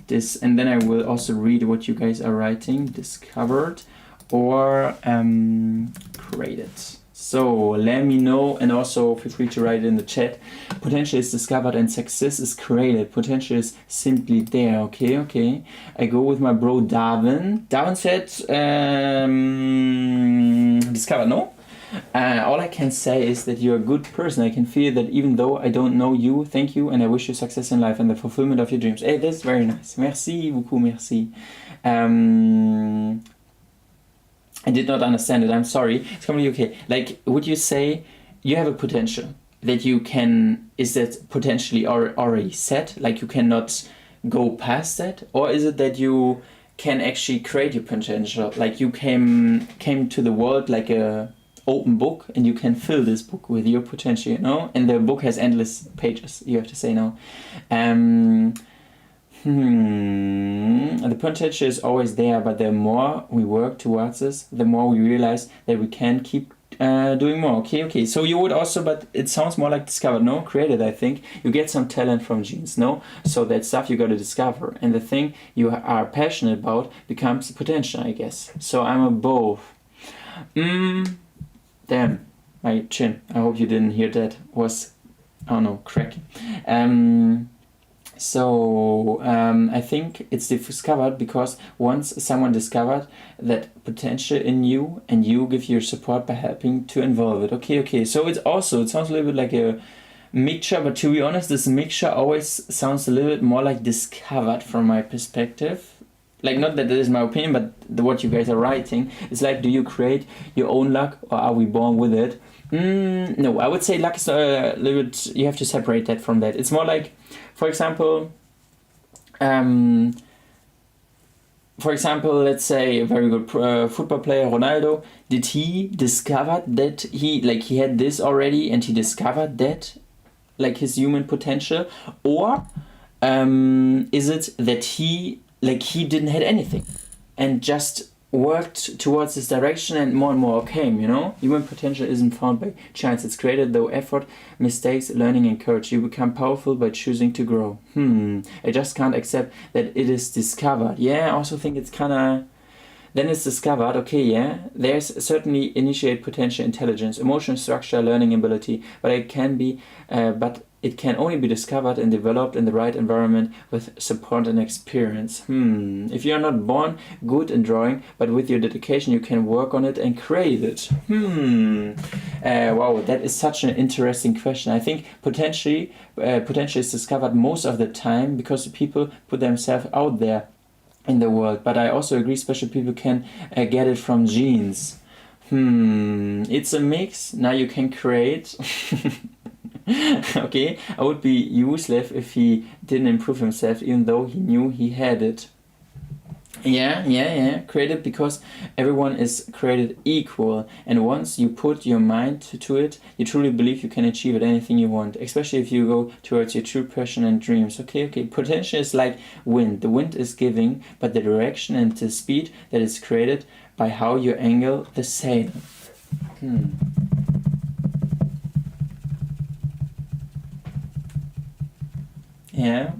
this, and then I will also read what you guys are writing. Discovered or created. So let me know, and also feel free to write it in the chat. Potential is discovered and success is created. Potential is simply there. Okay. I go with my bro Darwin. Darwin said discovered, no? All I can say is that you're a good person. I can feel that even though I don't know you. Thank you, and I wish you success in life and the fulfillment of your dreams. Hey, that's very nice. Merci beaucoup, merci. I did not understand it. I'm sorry. It's completely okay. Like, would you say you have a potential that you can? Is that potentially already set? Like, you cannot go past that, or is it that you can actually create your potential? Like, you came to the world like a open book, and you can fill this book with your potential, you know. And the book has endless pages. You have to say now. The potential is always there, but the more we work towards this, the more we realize that we can keep doing more. Okay. So you would also, but it sounds more like discovered, no? Created, I think. You get some talent from genes, no? So that stuff you got to discover. And the thing you are passionate about becomes potential, I guess. So I'm a both. Damn. my chin. I hope you didn't hear that. Was, I don't know, cracking. I think it's discovered because once someone discovered that potential in you and you give your support by helping to involve it. Okay. So it sounds a little bit like a mixture, but to be honest, this mixture always sounds a little bit more like discovered from my perspective. Like, not that is my opinion, but what you guys are writing is like, do you create your own luck or are we born with it? No, I would say luck is a little bit, you have to separate that from that. It's more like, for example, let's say a very good football player, Ronaldo. Did he discover that he had this already and he discovered that, like, his human potential? Or is it that he didn't had anything and just worked towards this direction and more came, Human potential isn't found by chance. It's created through effort, mistakes, learning, and courage. You become powerful by choosing to grow. I just can't accept that it is discovered. Yeah, I also think it's kind of... Then it's discovered, okay, yeah, there's certainly initiate potential intelligence, emotional structure, learning ability, but it can only be discovered and developed in the right environment with support and experience. If you are not born good in drawing, but with your dedication you can work on it and create it. Wow, that is such an interesting question. I think potential is discovered most of the time because people put themselves out there in the world, but I also agree special people can get it from genes. It's a mix. Now you can create. Okay, I would be useless if he didn't improve himself even though he knew he had it. Yeah. Created because everyone is created equal, and once you put your mind to it, you truly believe you can achieve it, anything you want, especially if you go towards your true passion and dreams. Okay. Potential is like wind. The wind is giving, but the direction and the speed that is created by how you angle the sail. Yeah.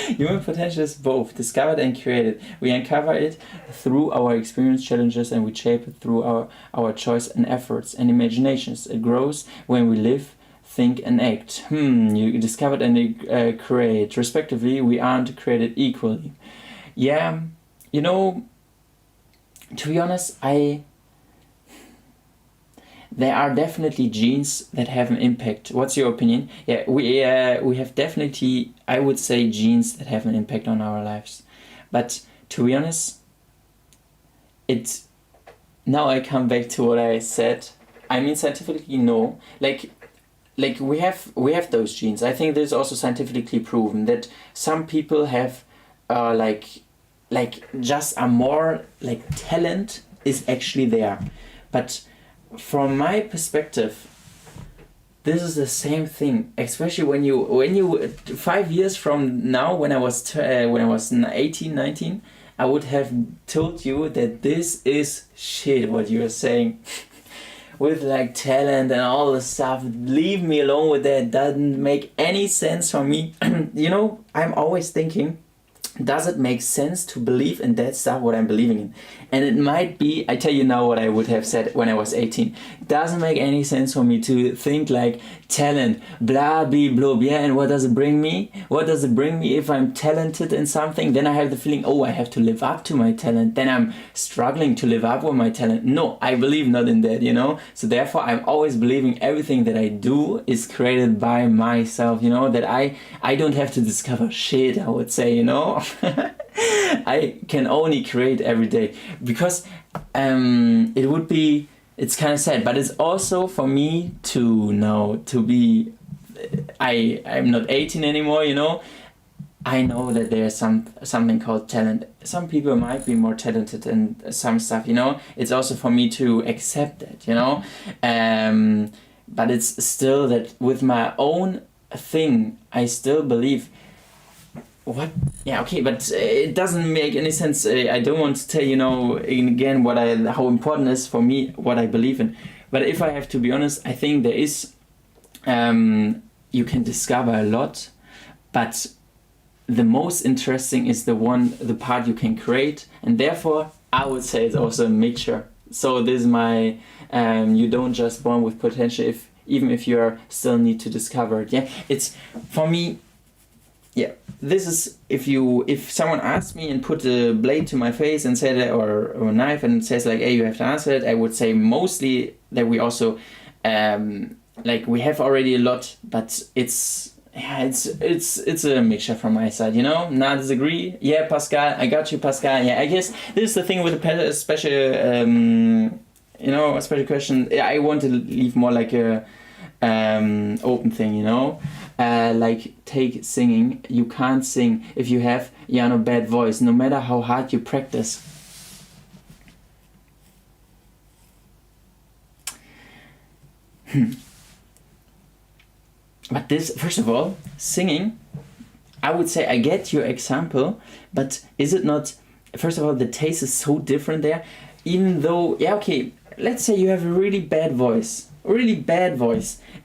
Human potential is both discovered and created. We uncover it through our experience, challenges, and we shape it through our choice and efforts and imaginations. It grows when we live, think, and act. You discovered and create. Respectively, we aren't created equally. Yeah, to be honest, there are definitely genes that have an impact. What's your opinion? Yeah, we have definitely, I would say, genes that have an impact on our lives. But to be honest, now I come back to what I said. I mean, scientifically, no. Like we have those genes. I think this is also scientifically proven that some people have just a more talent is actually there. But from my perspective, this is the same thing. Especially when you 5 years from now, when I was 18, 19, I would have told you that this is shit what you are saying. With talent and all the stuff, leave me alone with that. Doesn't make any sense for me. I'm always thinking, does it make sense to believe in that stuff what I'm believing in? And it might be, I tell you now what I would have said when I was 18. Doesn't make any sense for me to think talent, blah, blah, blah, yeah, and what does it bring me? What does it bring me if I'm talented in something? Then I have the feeling, I have to live up to my talent. Then I'm struggling to live up with my talent. No, I believe not in that, So therefore, I'm always believing everything that I do is created by myself, that I don't have to discover shit, I would say, I can only create every day because it's kind of sad, but it's also for me to be I'm not 18 anymore, I know that there's something called talent. Some people might be more talented in some stuff, it's also for me to accept that, but it's still that with my own thing I still believe. What? Yeah, okay, but it doesn't make any sense. I don't want to tell again how important it is for me what I believe in. But if I have to be honest, I think there is you can discover a lot, but the most interesting is the part you can create, and therefore I would say it's also a mixture. So this is my you don't just born with potential even if you are still need to discover it. Yeah, it's for me. Yeah, this is if someone asks me and put a blade to my face and said or a knife and says like, hey, you have to answer it, I would say mostly that we also like we have already a lot, but it's a mixture from my side, you know. Not disagree. Yeah, Pascal, I got you, Pascal. Yeah, I guess this is the thing with a special you know, a special question. I want to leave more like a open thing, you know. Like take singing. You can't sing if you have no bad voice, no matter how hard you practice. But this, first of all, singing, I would say I get your example, but is it not, first of all, the taste is so different there, even though, yeah, okay, let's say you have a really bad voice,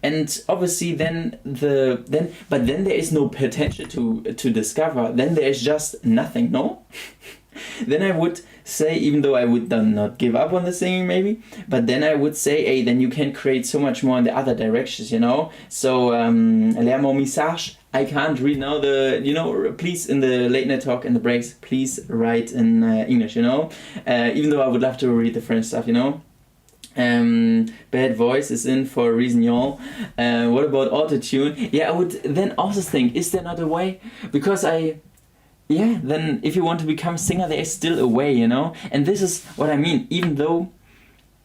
and obviously then but then there is no potential to discover, then there is just nothing, no? Then I would say, even though I would then not give up on the singing maybe, but then I would say, hey, then you can create so much more in the other directions, you know? So, lire mon message. I can't read now the, you know, please in the late night talk and the breaks, please write in English, you know? Even though I would love to read the French stuff, you know? Bad voice is in for a reason, y'all. What about autotune? Yeah, I would then also think, is there not a way? Because then if you want to become a singer, there is still a way, you know? And this is what I mean, even though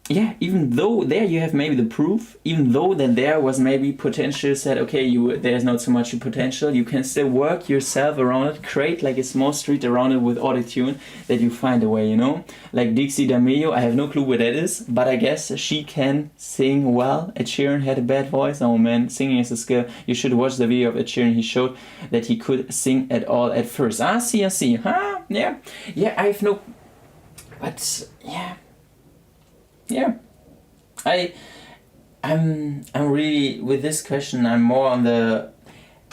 there you have maybe the proof, even though that there was maybe potential said, okay, there's not so much potential, you can still work yourself around it, create like a small street around it with autotune, that you find a way, you know? Like Dixie D'Amelio, I have no clue what that is, but I guess she can sing well. Ed Sheeran had a bad voice. Oh man, singing is a skill. You should watch the video of Ed Sheeran. He showed that he could sing at all at first. I see. Huh? Yeah, I have no... But, yeah, I'm really, with this question, I'm more on the,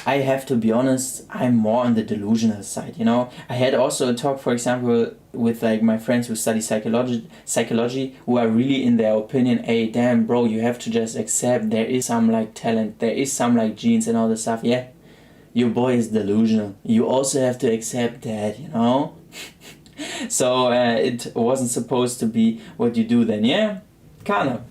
I have to be honest, I'm more on the delusional side, you know. I had also a talk, for example, with like my friends who study psychology, who are really in their opinion, hey, damn, bro, you have to just accept there is some like talent, there is some like genes and all this stuff. Yeah, your boy is delusional. You also have to accept that, you know. So it wasn't supposed to be what you do then, yeah? Kinda.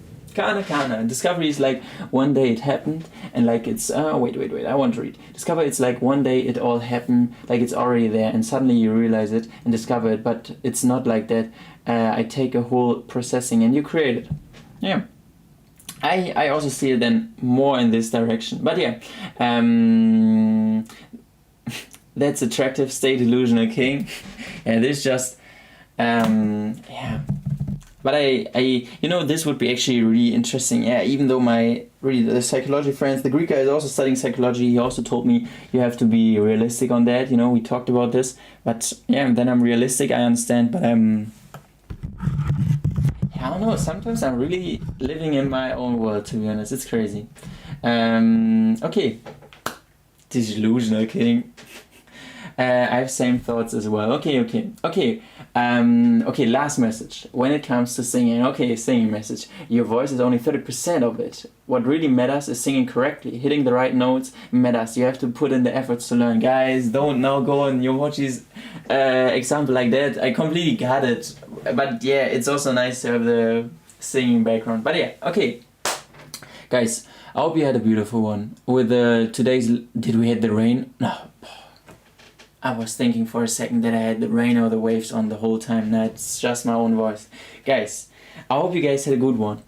Discovery is like one day it happened and like it's, wait, I want to read. Discovery, it's like one day it all happened, like it's already there and suddenly you realize it and discover it, but it's not like that. I take a whole processing and you create it. Yeah. I also see it then more in this direction. But yeah, that's attractive, stay delusional king. Yeah, this just, yeah. But I, you know, this would be actually really interesting. Yeah, even though the psychology friends, the Greek guy is also studying psychology. He also told me you have to be realistic on that. You know, we talked about this. But yeah, then I'm realistic, I understand. But I don't know. Sometimes I'm really living in my own world, to be honest. It's crazy. Okay. Delusional king. I have same thoughts as well. Okay. Last message. When it comes to singing, singing message. Your voice is only 30% of it. What really matters is singing correctly. Hitting the right notes matters. You have to put in the efforts to learn. Guys, don't now go on your watches example like that. I completely got it. But yeah, it's also nice to have the singing background. But yeah, okay. Guys, I hope you had a beautiful one. With today's... Did we hit the rain? No. I was thinking for a second that I had the rain or the waves on the whole time. No, it's just my own voice. Guys, I hope you guys had a good one.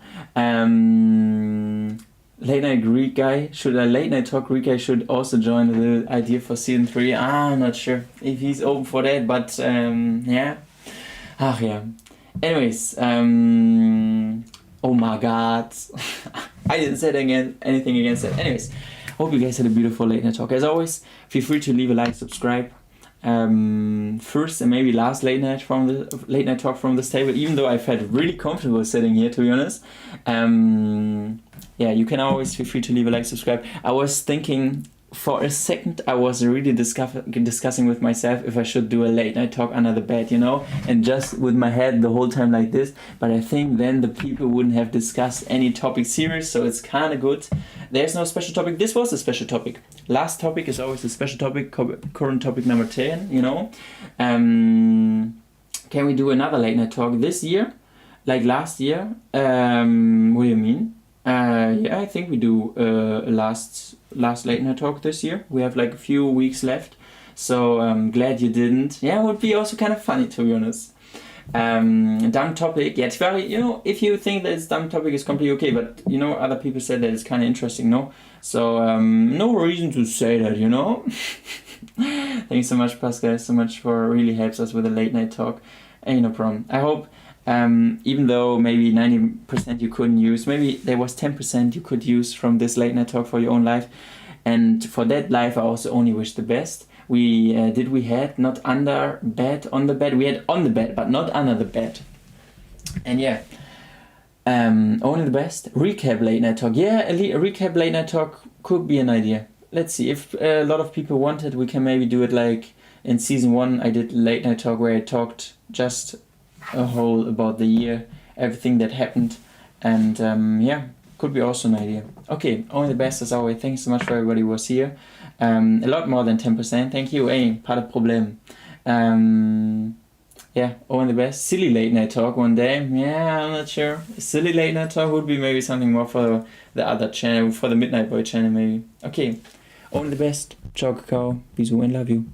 Late night Greek guy, late night talk Greek guy should also join the idea for season 3. I'm not sure if he's open for that, but yeah. Ach yeah. Anyways, oh my god. I didn't say anything against it. Anyways, hope you guys had a beautiful late night talk. As always, feel free to leave a like, subscribe. First and maybe last late night talk from this table, even though I felt really comfortable sitting here, to be honest. Yeah, you can always feel free to leave a like, subscribe. I was thinking for a second I was really discussing with myself if I should do a late night talk under the bed, you know, and just with my head the whole time like this. But I think then the people wouldn't have discussed any topic serious, so it's kind of good. There's no special topic. This was a special topic. Last topic is always a special topic. Current topic number 10, you know. Can we do another late night talk this year, like last year? What do you mean? Yeah, I think we do last late night talk this year. We have like a few weeks left, so I'm glad you didn't. Yeah, it would be also kind of funny, to be honest. Dumb topic. Yeah, it's very, you know, if you think that it's dumb topic, it's completely okay, but you know, other people said that it's kind of interesting, no? So no reason to say that, you know. Thanks so much, Pascal, so much for really helps us with the late night talk. Ain't no problem. I hope even though maybe 90% you couldn't use, maybe there was 10% you could use from this late night talk for your own life. And for that life, I also only wish the best. We had not under bed, on the bed. We had on the bed, but not under the bed. And yeah, only the best. Recap late night talk. Yeah, a recap late night talk could be an idea. Let's see, if a lot of people want it, we can maybe do it like in season 1. I did late night talk where I talked just a whole about the year, everything that happened, and yeah, could be also an idea. Okay, only the best as always. Thanks so much for everybody who was here. A lot more than 10%. Thank you. Hey, pas de problème. Yeah, only the best. Silly late night talk one day. Yeah, I'm not sure. Silly late night talk would be maybe something more for the other channel, for the Midnight Boy channel maybe. Okay, only the best. Ciao, Kakao. Bisous and love you.